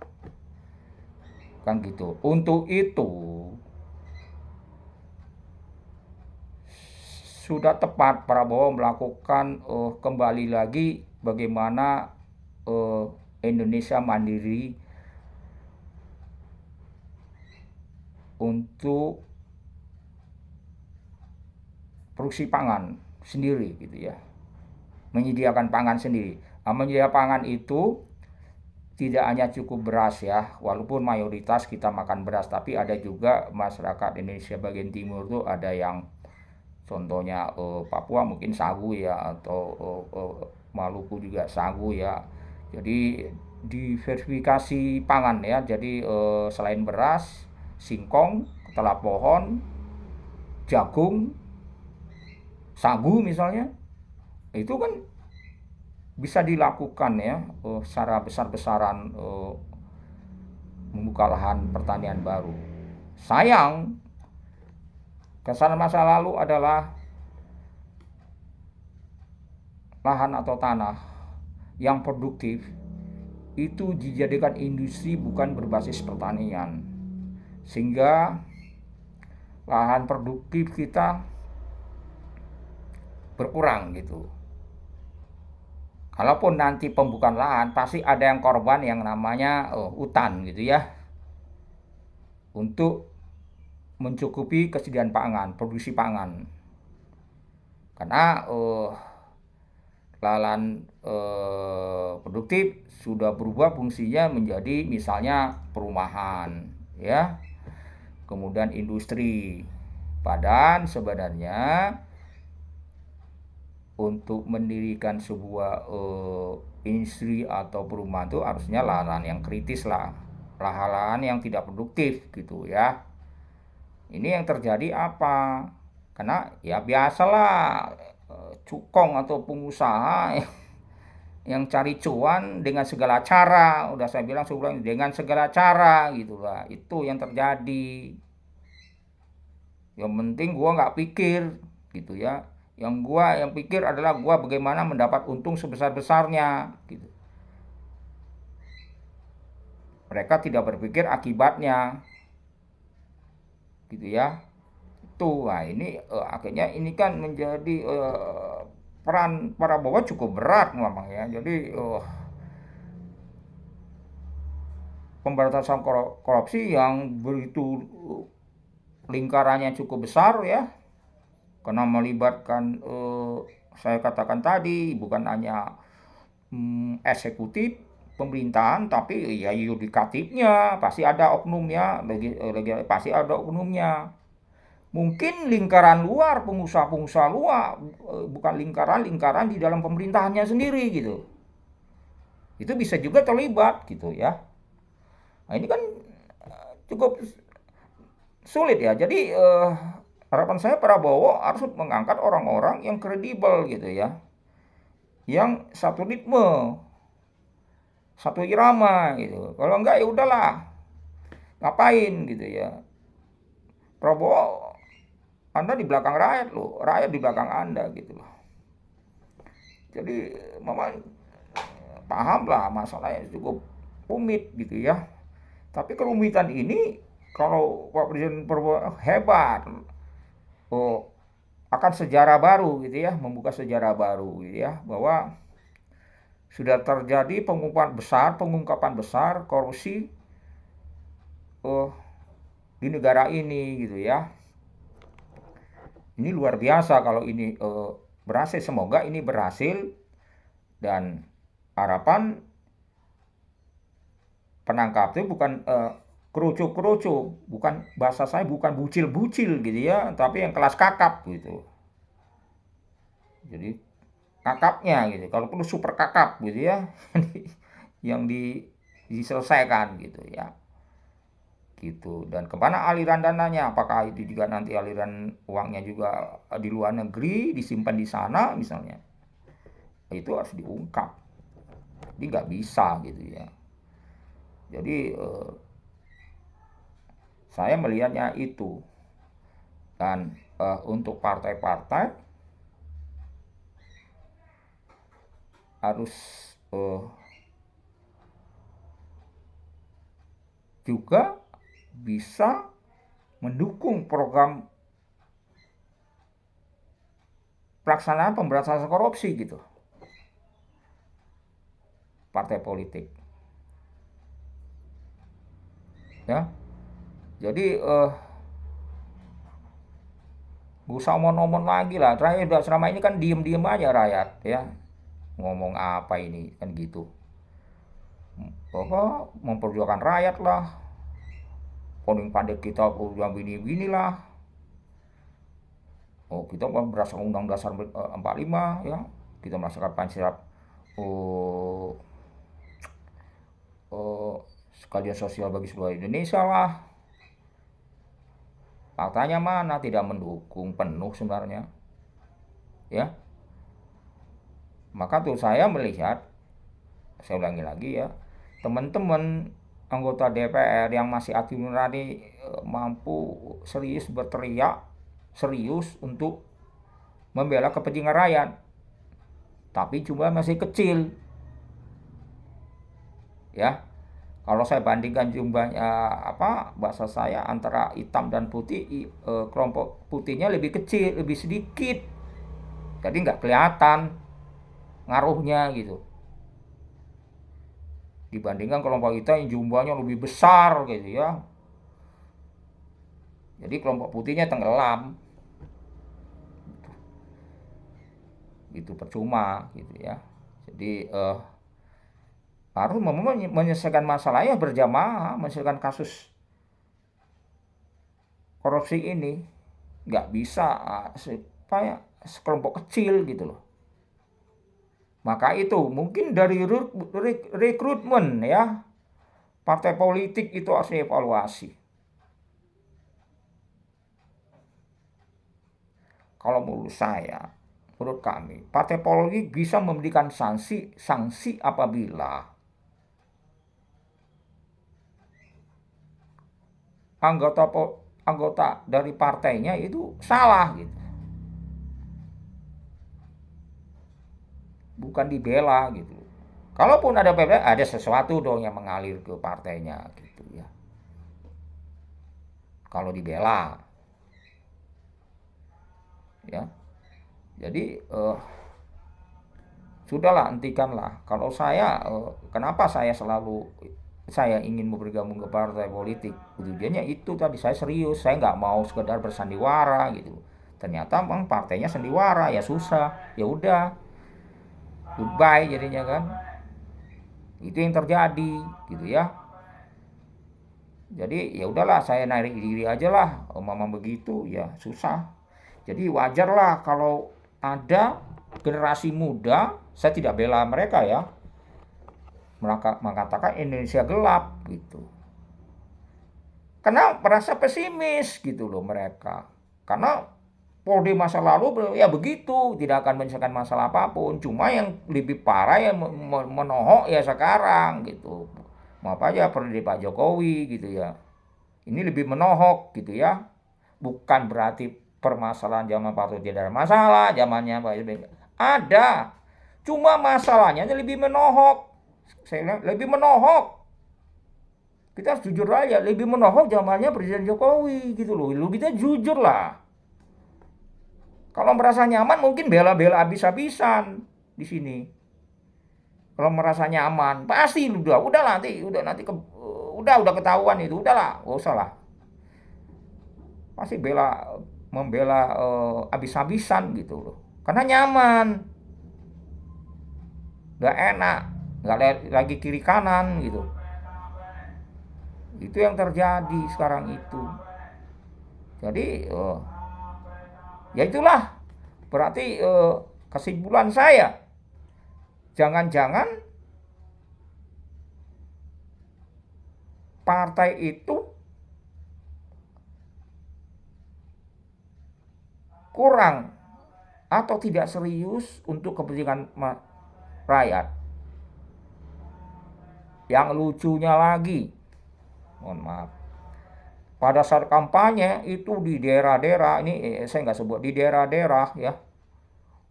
kan gitu. Untuk itu sudah tepat Prabowo melakukan kembali lagi bagaimana Indonesia mandiri untuk produksi pangan sendiri gitu ya, menyediakan pangan sendiri. Menyediakan pangan itu tidak hanya cukup beras ya, walaupun mayoritas kita makan beras, tapi ada juga masyarakat Indonesia bagian timur tuh ada yang contohnya Papua mungkin sagu ya, atau Maluku juga sagu ya. Jadi diversifikasi pangan ya. Jadi selain beras, singkong, ketela pohon, jagung, sagu misalnya, itu kan bisa dilakukan ya secara besar-besaran, membuka lahan pertanian baru. Sayang, kesalahan masa lalu adalah lahan atau tanah yang produktif itu dijadikan industri bukan berbasis pertanian, sehingga lahan produktif kita berkurang gitu. Kalaupun nanti pembukaan lahan pasti ada yang korban yang namanya hutan gitu ya, untuk mencukupi kesediaan pangan, produksi pangan. Karena lahan produktif sudah berubah fungsinya menjadi misalnya perumahan ya, kemudian industri. Padahal sebenarnya untuk mendirikan sebuah industri atau perumahan itu harusnya lahan yang kritis lah, lahan yang tidak produktif gitu ya. Ini yang terjadi apa? Karena ya biasalah, cukong atau pengusaha yang cari cuan dengan segala cara. Udah saya bilang sebelumnya, dengan segala cara gitu lah. Itu yang terjadi. Yang penting gua nggak pikir gitu ya. Yang pikir adalah gua bagaimana mendapat untung sebesar-besarnya gitu. Mereka tidak berpikir akibatnya gitu ya. Nah ini akhirnya ini kan menjadi peran para bawa cukup berat memang ya. Jadi pemberantasan korupsi yang begitu lingkarannya cukup besar ya, karena melibatkan saya katakan tadi bukan hanya eksekutif pemerintahan, tapi ya yudikatifnya pasti ada oknumnya, pasti ada oknumnya. Mungkin lingkaran luar, pengusaha-pengusaha luar, bukan lingkaran-lingkaran di dalam pemerintahannya sendiri gitu. Itu bisa juga terlibat gitu ya. Nah, ini kan cukup sulit ya. Jadi harapan saya Prabowo harus mengangkat orang-orang yang kredibel gitu ya. Yang satu ritme, satu irama gitu. Kalau enggak ya udahlah. Ngapain gitu ya. Prabowo, Anda di belakang rakyat loh, rakyat di belakang Anda gitu loh. Jadi mama paham lah masalahnya cukup rumit gitu ya. Tapi kerumitan ini kalau Pak Presiden Prabowo hebat, oh, akan sejarah baru gitu ya, membuka sejarah baru gitu ya, bahwa sudah terjadi pengungkapan besar korupsi oh, di negara ini gitu ya. Ini luar biasa kalau ini berhasil, semoga ini berhasil dan harapan penangkap itu bukan kerucu-kerucu, bukan bahasa saya bukan bucil-bucil gitu ya, tapi yang kelas kakap gitu. Jadi kakapnya gitu, kalau perlu super kakap gitu ya, yang diselesaikan gitu ya. Gitu. Dan kemana aliran dananya? Apakah itu juga nanti aliran uangnya juga di luar negeri, disimpan di sana misalnya? Itu harus diungkap. Jadi nggak bisa gitu ya. Jadi saya melihatnya itu. Dan untuk partai-partai harus juga bisa mendukung program pelaksanaan pemberantasan korupsi gitu. Partai politik. Ya. Jadi gak usah omong-omong lagi lah. Rakyat udah selama ini kan diem-diem aja rakyat ya. Ngomong apa ini kan gitu. Bahwa memperjuangkan rakyat lah. Paling pandai kita udah begini lah. Oh, kita berdasarkan Undang Dasar 45 ya. Kita merasakan Pancasila oh, keadilan sosial bagi seluruh Indonesia lah. Faktanya mana tidak mendukung penuh sebenarnya. Ya. Maka tuh saya melihat, saya ulangi lagi ya, teman-teman anggota DPR yang masih hati nurani mampu serius berteriak, serius untuk membela kepentingan rakyat. Tapi jumlah masih kecil. Ya. Kalau saya bandingkan jumlahnya bahasa saya antara hitam dan putih, kelompok putihnya lebih kecil, lebih sedikit. Jadi nggak kelihatan ngaruhnya gitu. Dibandingkan kelompok kita yang jumlahnya lebih besar gitu ya. Jadi kelompok putihnya tenggelam. Gitu percuma gitu ya. Jadi harus menyelesaikan masalahnya berjamaah, menyelesaikan kasus korupsi ini. Nggak bisa supaya sekelompok kecil gitu loh. Maka itu mungkin dari rekrutmen ya, partai politik itu harus dievaluasi. Kalau menurut kami, partai politik bisa memberikan sanksi apabila anggota dari partainya itu salah gitu. Bukan dibela gitu. Kalaupun ada PBB, ada sesuatu dong yang mengalir ke partainya gitu ya. Kalau dibela, ya. Jadi sudahlah, hentikanlah. Kalau saya, kenapa saya ingin bergabung ke partai politik? Tujuannya itu tadi, saya serius, saya nggak mau sekedar bersandiwara gitu. Ternyata memang partainya sandiwara, ya susah, ya udah, goodbye jadinya kan. Itu yang terjadi gitu ya. Jadi ya udahlah, saya narik diri aja lah, mama begitu ya susah. Jadi wajar lah kalau ada generasi muda, saya tidak bela mereka ya, mengatakan Indonesia gelap gitu. Karena merasa pesimis gitu loh mereka. Karena Polri masa lalu ya begitu, tidak akan menyelesaikan masalah apapun. Cuma yang lebih parah yang menohok ya sekarang gitu. Mau apa aja perlu di Pak Jokowi gitu ya. Ini lebih menohok gitu ya. Bukan berarti permasalahan zaman Pak Harto tidak ada masalah, zamannya Pak SBY ada. Cuma masalahnya lebih menohok. Saya bilang lebih menohok. Kita harus jujur aja, lebih menohok zamannya Presiden Jokowi gitu loh. Lu kita jujur lah. Kalau merasa nyaman mungkin bela-bela habis-habisan di sini. Kalau merasa nyaman pasti udah nanti udah ketahuan itu, udahlah, gak usah lah. Pasti membela habis-habisan gitu loh. Karena nyaman, nggak enak, nggak lagi kiri kanan gitu. Itu yang terjadi sekarang itu. Jadi ya itulah berarti kesimpulan saya, jangan-jangan partai itu kurang atau tidak serius untuk kepentingan rakyat. Yang lucunya lagi, mohon maaf, pada saat kampanye itu di daerah-daerah ini saya nggak sebut, di daerah-daerah ya,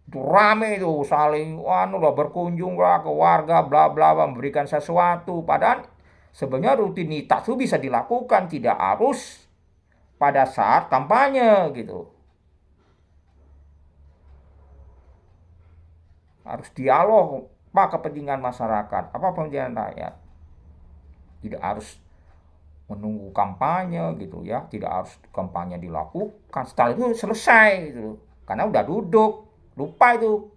itu rame itu saling berkunjung lah ke warga bla bla memberikan sesuatu, padahal sebenarnya rutinitas itu bisa dilakukan, tidak harus pada saat kampanye gitu. Harus dialog apa kepentingan masyarakat, apa kepentingan rakyat. Tidak harus menunggu kampanye gitu ya, tidak harus kampanye dilakukan setelah itu selesai gitu, karena udah duduk lupa itu,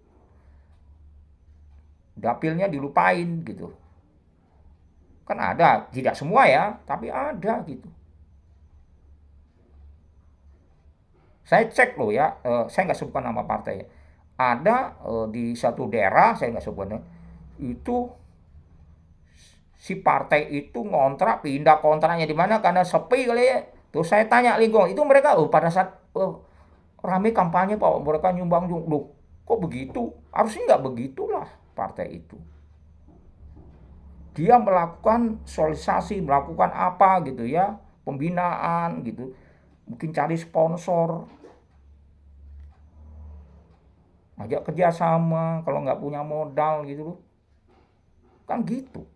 dapilnya dilupain gitu. Kan ada, tidak semua ya, tapi ada gitu. Saya cek loh ya, saya nggak sebutkan nama partai, ada di satu daerah, saya nggak sebutkan itu, si partai itu ngontrak, pindah kontraknya di mana karena sepi kali ya. Terus saya tanya lingkungan itu, mereka pada saat rame kampanye Pak, mereka nyumbang, loh kok begitu? Harusnya nggak begitulah partai itu. Dia melakukan sosialisasi, melakukan apa gitu ya, pembinaan gitu, mungkin cari sponsor, ajak kerjasama kalau nggak punya modal gitu loh, kan gitu.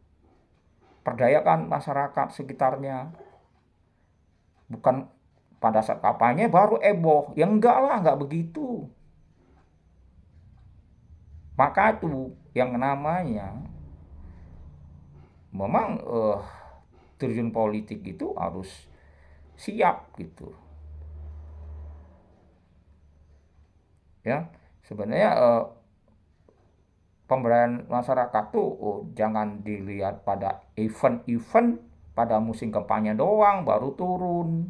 Perdayakan masyarakat sekitarnya, bukan pada saat kampanye baru heboh, ya enggak lah, enggak begitu. Maka itu yang namanya memang terjun politik itu harus siap gitu ya. Sebenarnya pemberdayaan masyarakat tuh jangan dilihat pada event-event pada musim kampanye doang baru turun,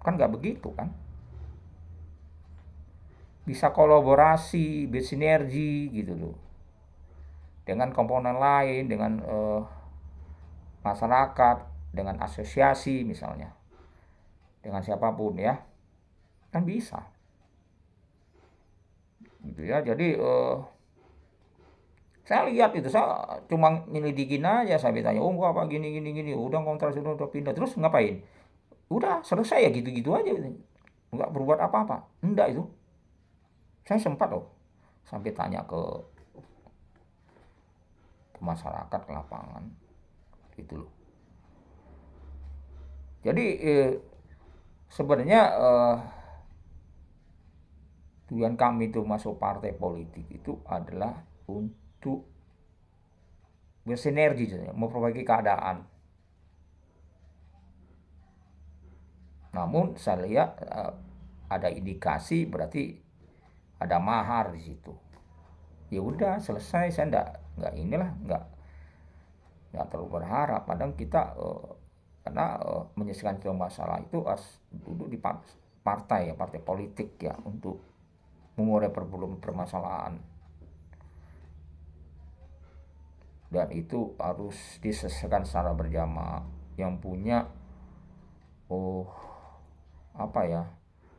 kan nggak begitu kan. Bisa kolaborasi, bersinergi gitu loh dengan komponen lain, dengan masyarakat, dengan asosiasi misalnya, dengan siapapun ya, kan bisa gitu ya. Jadi saya lihat itu, saya cuma nyelidikin aja, saya tanya, oh enggak apa gini gini gini, udah kontrak sudah pindah, terus ngapain? Udah selesai ya gitu-gitu aja, nggak berbuat apa-apa, enggak itu. Saya sempat loh sampai tanya ke masyarakat, ke lapangan gitu loh. Jadi sebenarnya tujuan kami itu masuk partai politik itu adalah untuk bersinergi, memperbaiki keadaan. Namun saya lihat ada indikasi berarti ada mahar di situ. Ya udah selesai, saya enggak inilah, enggak nggak terlalu berharap. Kadang kita karena menyelesaikan suatu masalah itu harus duduk di partai ya, partai politik ya, untuk mengurai permasalahan, dan itu harus diselesaikan secara berjamaah. Yang punya oh apa ya,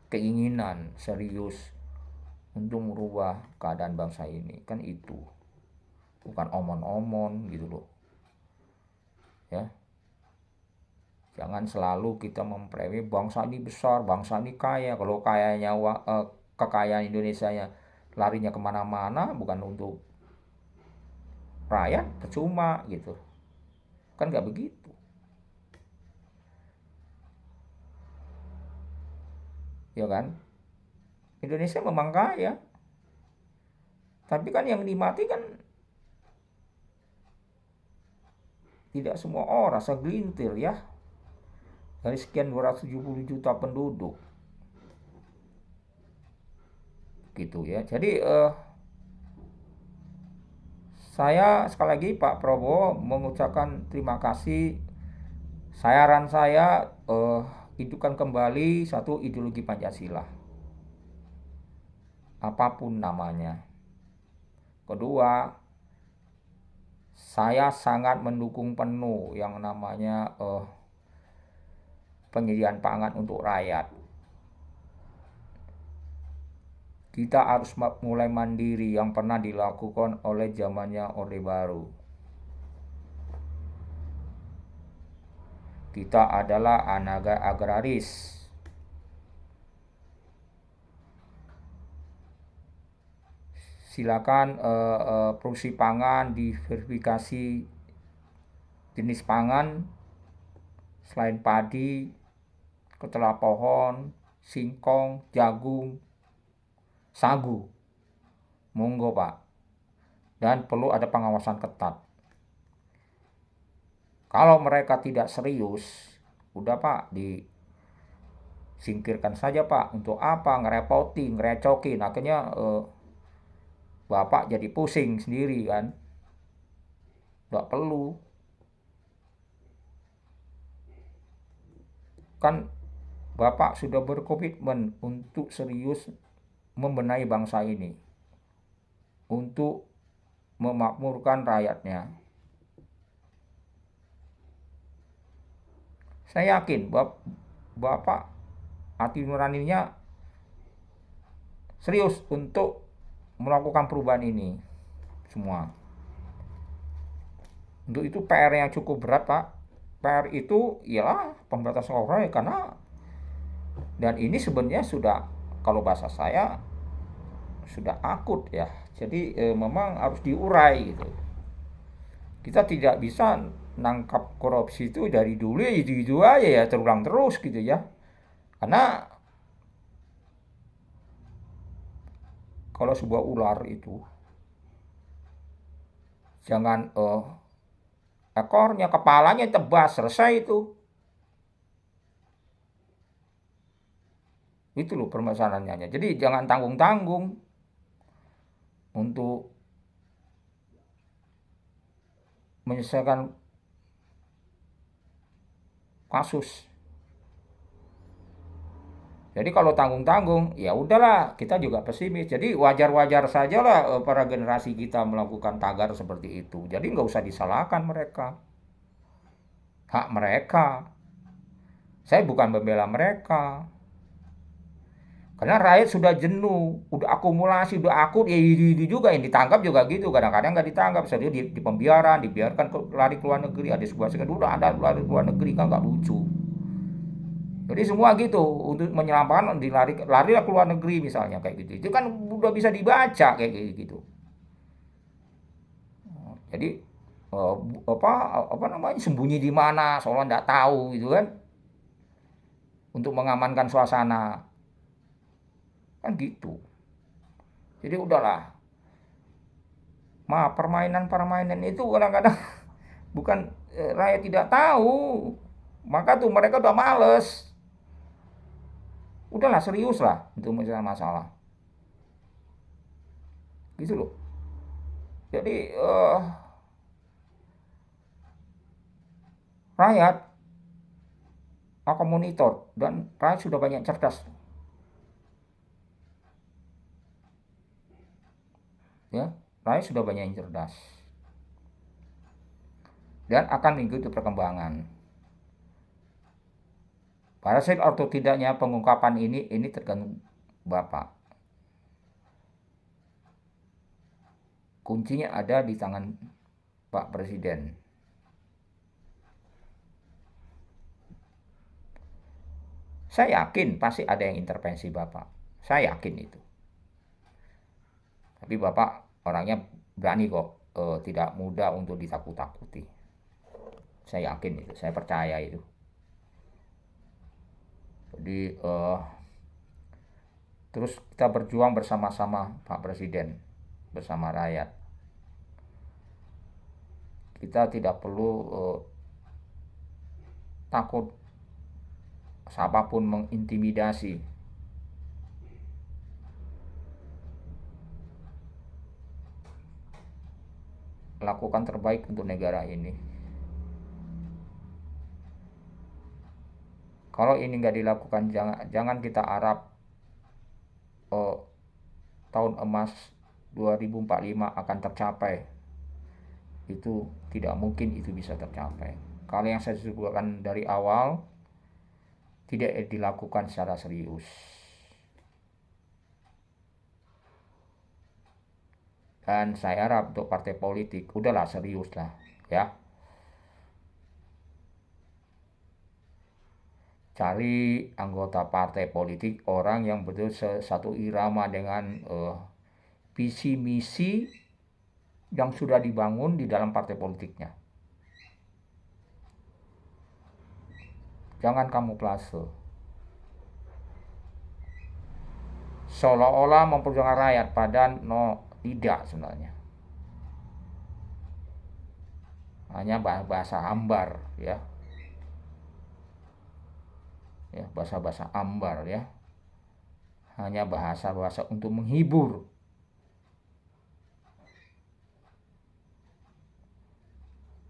keinginan serius untuk merubah keadaan bangsa ini, kan itu bukan omon-omon gitu loh ya. Jangan selalu kita mempremi bangsa ini besar, bangsa ini kaya. Kalau kayanya kekayaan Indonesia nya larinya kemana-mana bukan untuk rakyat, percuma gitu, kan nggak begitu ya kan. Indonesia memang kaya, tapi kan yang dimati kan tidak semua orang, segelintir ya, dari sekian 270 juta penduduk gitu ya. Jadi saya sekali lagi Pak Prabowo mengucapkan terima kasih. Saran saya hidupkan kembali satu ideologi Pancasila, apapun namanya. Kedua, saya sangat mendukung penuh yang namanya penyediaan pangan untuk rakyat. Kita harus mulai mandiri yang pernah dilakukan oleh zamannya Orde Baru. Kita adalah negara agraris. Silakan produksi pangan diverifikasi jenis pangan selain padi, ketela pohon, singkong, jagung, sagu. Monggo Pak. Dan perlu ada pengawasan ketat. Kalau mereka tidak serius, udah Pak, disingkirkan saja Pak. Untuk apa ngerepoti, ngerecokin, akhirnya Bapak jadi pusing sendiri kan. Nggak perlu. Kan Bapak sudah berkomitmen untuk serius membenahi bangsa ini, untuk memakmurkan rakyatnya. Saya yakin Bapak hati nuraninya serius untuk melakukan perubahan ini semua. Untuk itu PR yang cukup berat Pak. PR itu ialah pemberantasan korupsi, karena dan ini sebenarnya sudah, kalau bahasa saya, sudah akut ya. Jadi memang harus diurai gitu. Kita tidak bisa nangkap korupsi itu dari dulu ya itu aja ya, terulang terus gitu ya. Karena kalau sebuah ular itu jangan ekornya, kepalanya tebas, selesai itu. Itu loh permasalahannya. Jadi jangan tanggung-tanggung untuk menyelesaikan kasus. Jadi kalau tanggung-tanggung, ya udahlah, kita juga pesimis. Jadi wajar-wajar sajalah para generasi kita melakukan tagar seperti itu. Jadi nggak usah disalahkan mereka. Hak mereka. Saya bukan membela mereka. Karena rakyat sudah jenuh, udah akumulasi, udah akut, ya itu juga yang ditangkap juga gitu. Kadang-kadang nggak ditangkap, misalnya di pembiaran, dibiarkan lari ke luar negeri. Ada sebuah sekian udah ada lari ke luar negeri, kan nggak lucu. Jadi semua gitu untuk menyelamatkan, lari ke luar negeri misalnya kayak gitu. Itu kan udah bisa dibaca kayak gitu. Jadi eh, apa namanya, sembunyi di mana seolah nggak tahu gitu kan, untuk mengamankan suasana kan gitu. Jadi udahlah, permainan itu kadang-kadang bukan rakyat tidak tahu, maka tuh mereka udah males. Udahlah, serius lah untuk menyelesaikan masalah gitu loh. Jadi Rakyat akan monitor dan rakyat sudah banyak cerdas, ya. Rakyat sudah banyak yang cerdas dan akan mengikuti perkembangan. Parasit atau tidaknya pengungkapan ini tergantung Bapak. Kuncinya ada di tangan Pak Presiden. Saya yakin pasti ada yang intervensi Bapak. Saya yakin itu. Tapi Bapak orangnya berani kok, tidak mudah untuk ditakut-takuti. Saya yakin itu, saya percaya itu. Jadi terus kita berjuang bersama-sama Pak Presiden, bersama rakyat. Kita tidak perlu takut siapapun mengintimidasi. Lakukan terbaik untuk negara ini. Kalau ini nggak dilakukan, jangan kita harap tahun emas 2045 akan tercapai. Itu tidak mungkin itu bisa tercapai. Kalau yang saya sebutkan dari awal tidak dilakukan secara serius. Dan saya harap untuk partai politik, udahlah serius lah, ya. Cari anggota partai politik orang yang betul satu irama dengan visi misi yang sudah dibangun di dalam partai politiknya. Jangan kamuflase. Seolah-olah memperjuangkan rakyat, padahal tidak sebenarnya. Hanya bahasa hambar, ya. Ya, bahasa-bahasa hambar, ya. Hanya bahasa-bahasa untuk menghibur.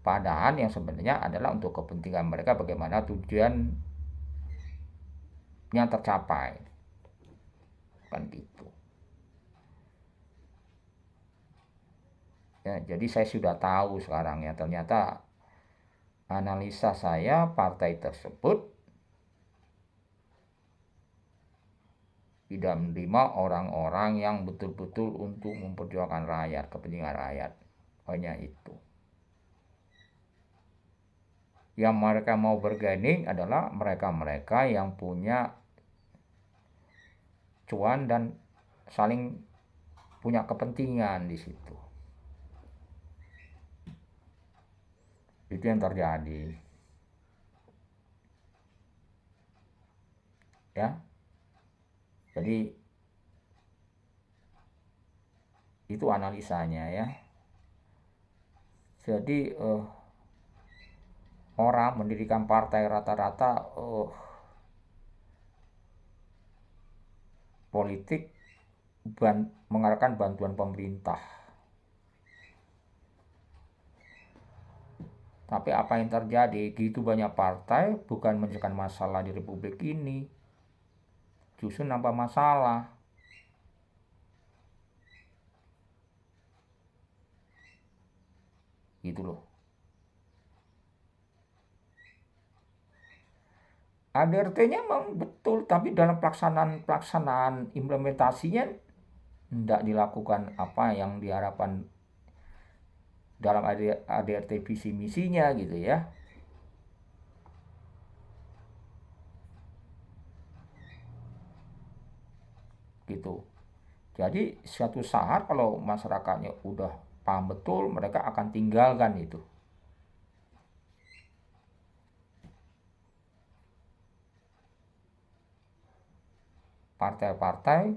Padahal yang sebenarnya adalah untuk kepentingan mereka, bagaimana tujuan yang tercapai. Kan gitu. Ya, jadi saya sudah tahu sekarang ya, ternyata analisa saya partai tersebut tidak menerima orang-orang yang betul-betul untuk memperjuangkan rakyat, kepentingan rakyat. Hanya itu. Yang mereka mau bergaining adalah mereka-mereka yang punya cuan dan saling punya kepentingan di situ. Itu yang terjadi. Ya. Jadi itu analisanya, ya. Jadi orang mendirikan partai rata-rata politik mengharapkan bantuan pemerintah. Tapi apa yang terjadi? Gitu banyak partai bukan menyelesaikan masalah di Republik ini, justru nambah masalah. Gitu loh. ADRT-nya memang betul, tapi dalam pelaksanaan implementasinya tidak dilakukan apa yang diharapkan dalam ADRT visi misinya gitu ya. Gitu. Jadi suatu saat kalau masyarakatnya udah paham betul, mereka akan tinggalkan itu. Partai-partai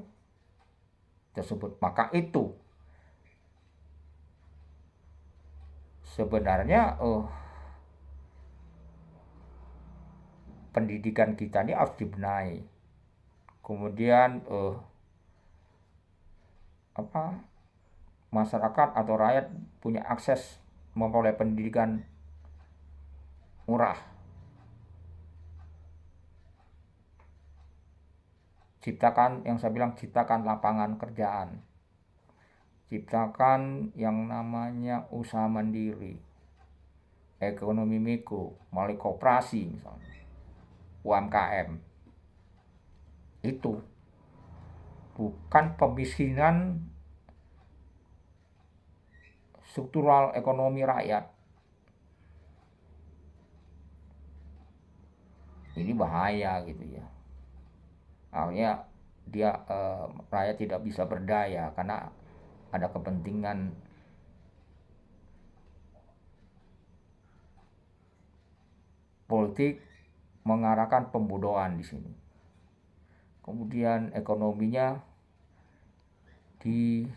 tersebut. Maka itu sebenarnya pendidikan kita ini harus dibenahi. Kemudian masyarakat atau rakyat punya akses memperoleh pendidikan murah. Ciptakan, yang saya bilang, ciptakan lapangan kerjaan. Ciptakan yang namanya usaha mandiri, ekonomi mikro, melalui koperasi misalnya, UMKM. Itu bukan pemiskinan struktural ekonomi rakyat. Ini bahaya gitu ya. Akhirnya dia rakyat tidak bisa berdaya karena ada kepentingan politik mengarahkan pembodohan di sini. Kemudian ekonominya dihambat.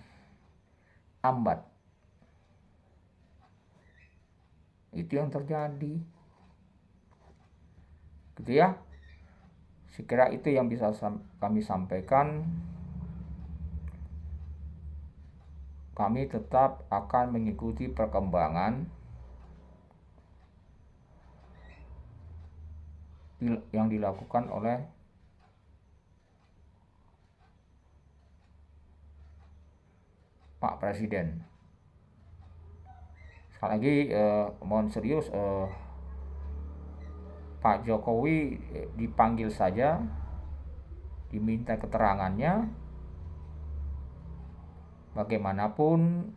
Itu yang terjadi. Gitu ya. Sekira itu yang bisa kami sampaikan. Kami tetap akan mengikuti perkembangan yang dilakukan oleh Pak Presiden. Sekali lagi mohon serius, Pak Jokowi dipanggil saja, diminta keterangannya. Bagaimanapun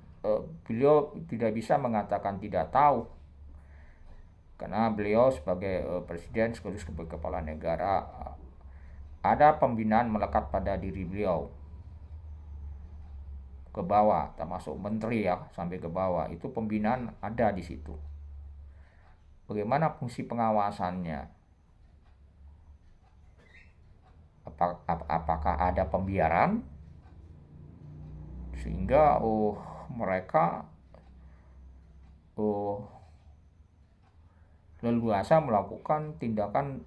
beliau tidak bisa mengatakan tidak tahu, karena beliau sebagai presiden sekaligus sebagai kepala negara, ada pembinaan melekat pada diri beliau ke bawah, termasuk menteri ya, sampai ke bawah itu pembinaan ada di situ. Bagaimana fungsi pengawasannya? Apakah ada pembiaran sehingga mereka leluasa melakukan tindakan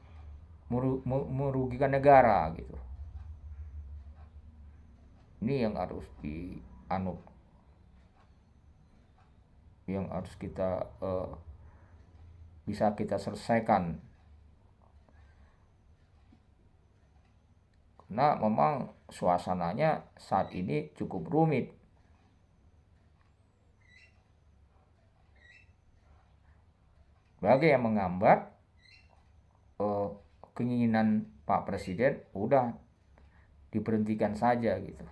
merugikan negara gitu. Ini yang harus yang harus kita bisa kita selesaikan. Karena memang suasananya saat ini cukup rumit. Bagi yang menghambat keinginan Pak Presiden, udah diberhentikan saja gitu.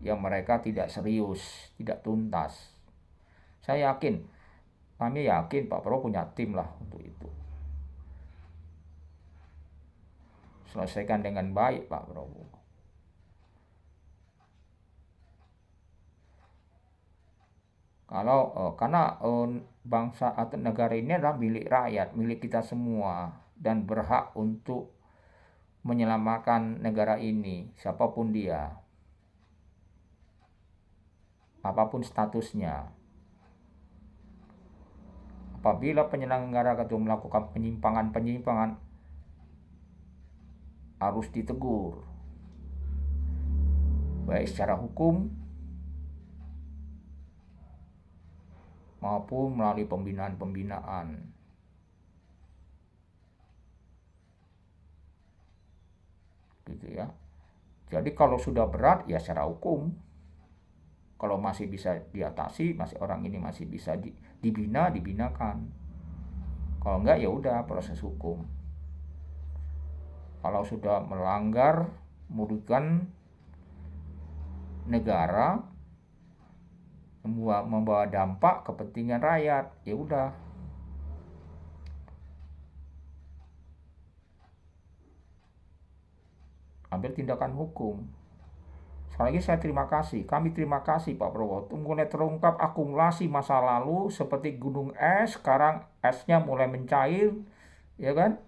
Yang mereka tidak serius, tidak tuntas. Saya yakin, kami yakin Pak Prabowo punya tim lah untuk itu. Selesaikan dengan baik Pak Prabowo. Karena bangsa atau negara ini adalah milik rakyat, milik kita semua, dan berhak untuk menyelamatkan negara ini, siapapun dia, apapun statusnya. Apabila penyelenggara itu melakukan penyimpangan harus ditegur, baik secara hukum maupun melalui pembinaan. Gitu ya. Jadi kalau sudah berat ya secara hukum. Kalau masih bisa diatasi, orang ini masih bisa dibinakan. Kalau enggak ya udah proses hukum. Kalau sudah melanggar, merugikan negara, membawa dampak kepentingan rakyat, ya udah. Ambil tindakan hukum. Sekali lagi saya terima kasih. Kami terima kasih Pak Prabowo. Mulai terungkap akumulasi masa lalu seperti gunung es, sekarang esnya mulai mencair, ya kan?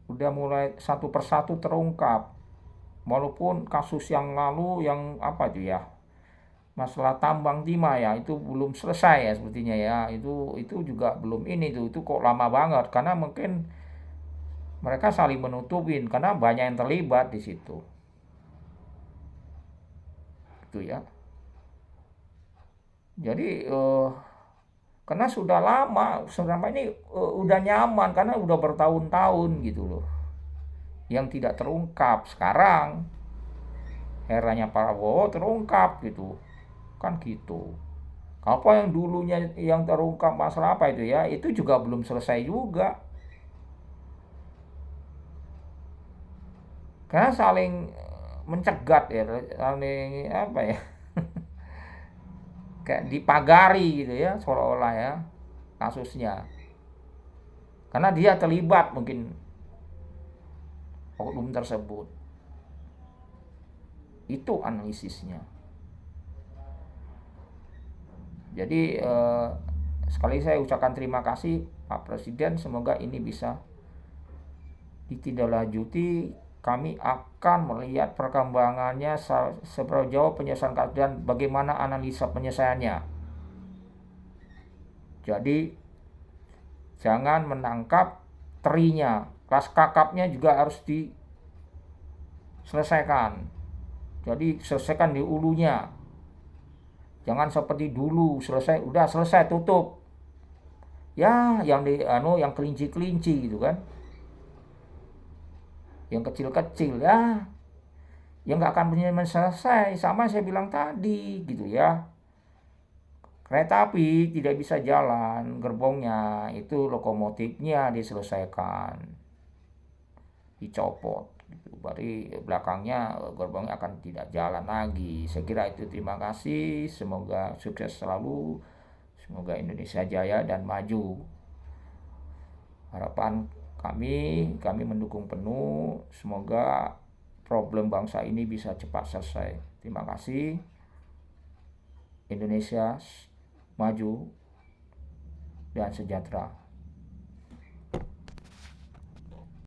Udah mulai satu persatu terungkap. Walaupun kasus yang lalu yang apa itu ya, masalah tambang timah ya, itu belum selesai ya sepertinya ya. Itu juga belum ini itu kok lama banget karena mungkin mereka saling menutupin karena banyak yang terlibat di situ. Itu ya. Jadi Karena sudah lama, selama ini udah nyaman karena udah bertahun-tahun gitu loh. Yang tidak terungkap. Sekarang eranya Prabowo terungkap gitu. Kan gitu. Apa yang dulunya yang terungkap masalah apa itu ya, itu juga belum selesai juga. Karena saling mencegat ya, saling apa ya, kayak dipagari gitu ya, seolah-olah ya kasusnya. Karena dia terlibat mungkin oknum tersebut. Itu analisisnya. Jadi sekali saya ucapkan terima kasih Pak Presiden, semoga ini bisa ditindaklanjuti. Kami akan melihat perkembangannya seberapa jauh penyelesaian kasus dan bagaimana analisa penyelesaiannya. Jadi jangan menangkap terinya, kelas kakapnya juga harus diselesaikan. Jadi selesaikan di ulunya. Jangan seperti dulu selesai, udah selesai tutup. Ya, yang kelinci-kelinci gitu kan. Yang kecil-kecil ya, yang nggak akan punya selesai. Sama saya bilang tadi gitu ya. Kereta api tidak bisa jalan, gerbongnya itu lokomotifnya diselesaikan, dicopot. Gitu. Berarti belakangnya gerbongnya akan tidak jalan lagi. Saya kira itu, terima kasih. Semoga sukses selalu. Semoga Indonesia jaya dan maju. Harapan kami mendukung penuh. Semoga problem bangsa ini bisa cepat selesai. Terima kasih. Indonesia maju dan sejahtera.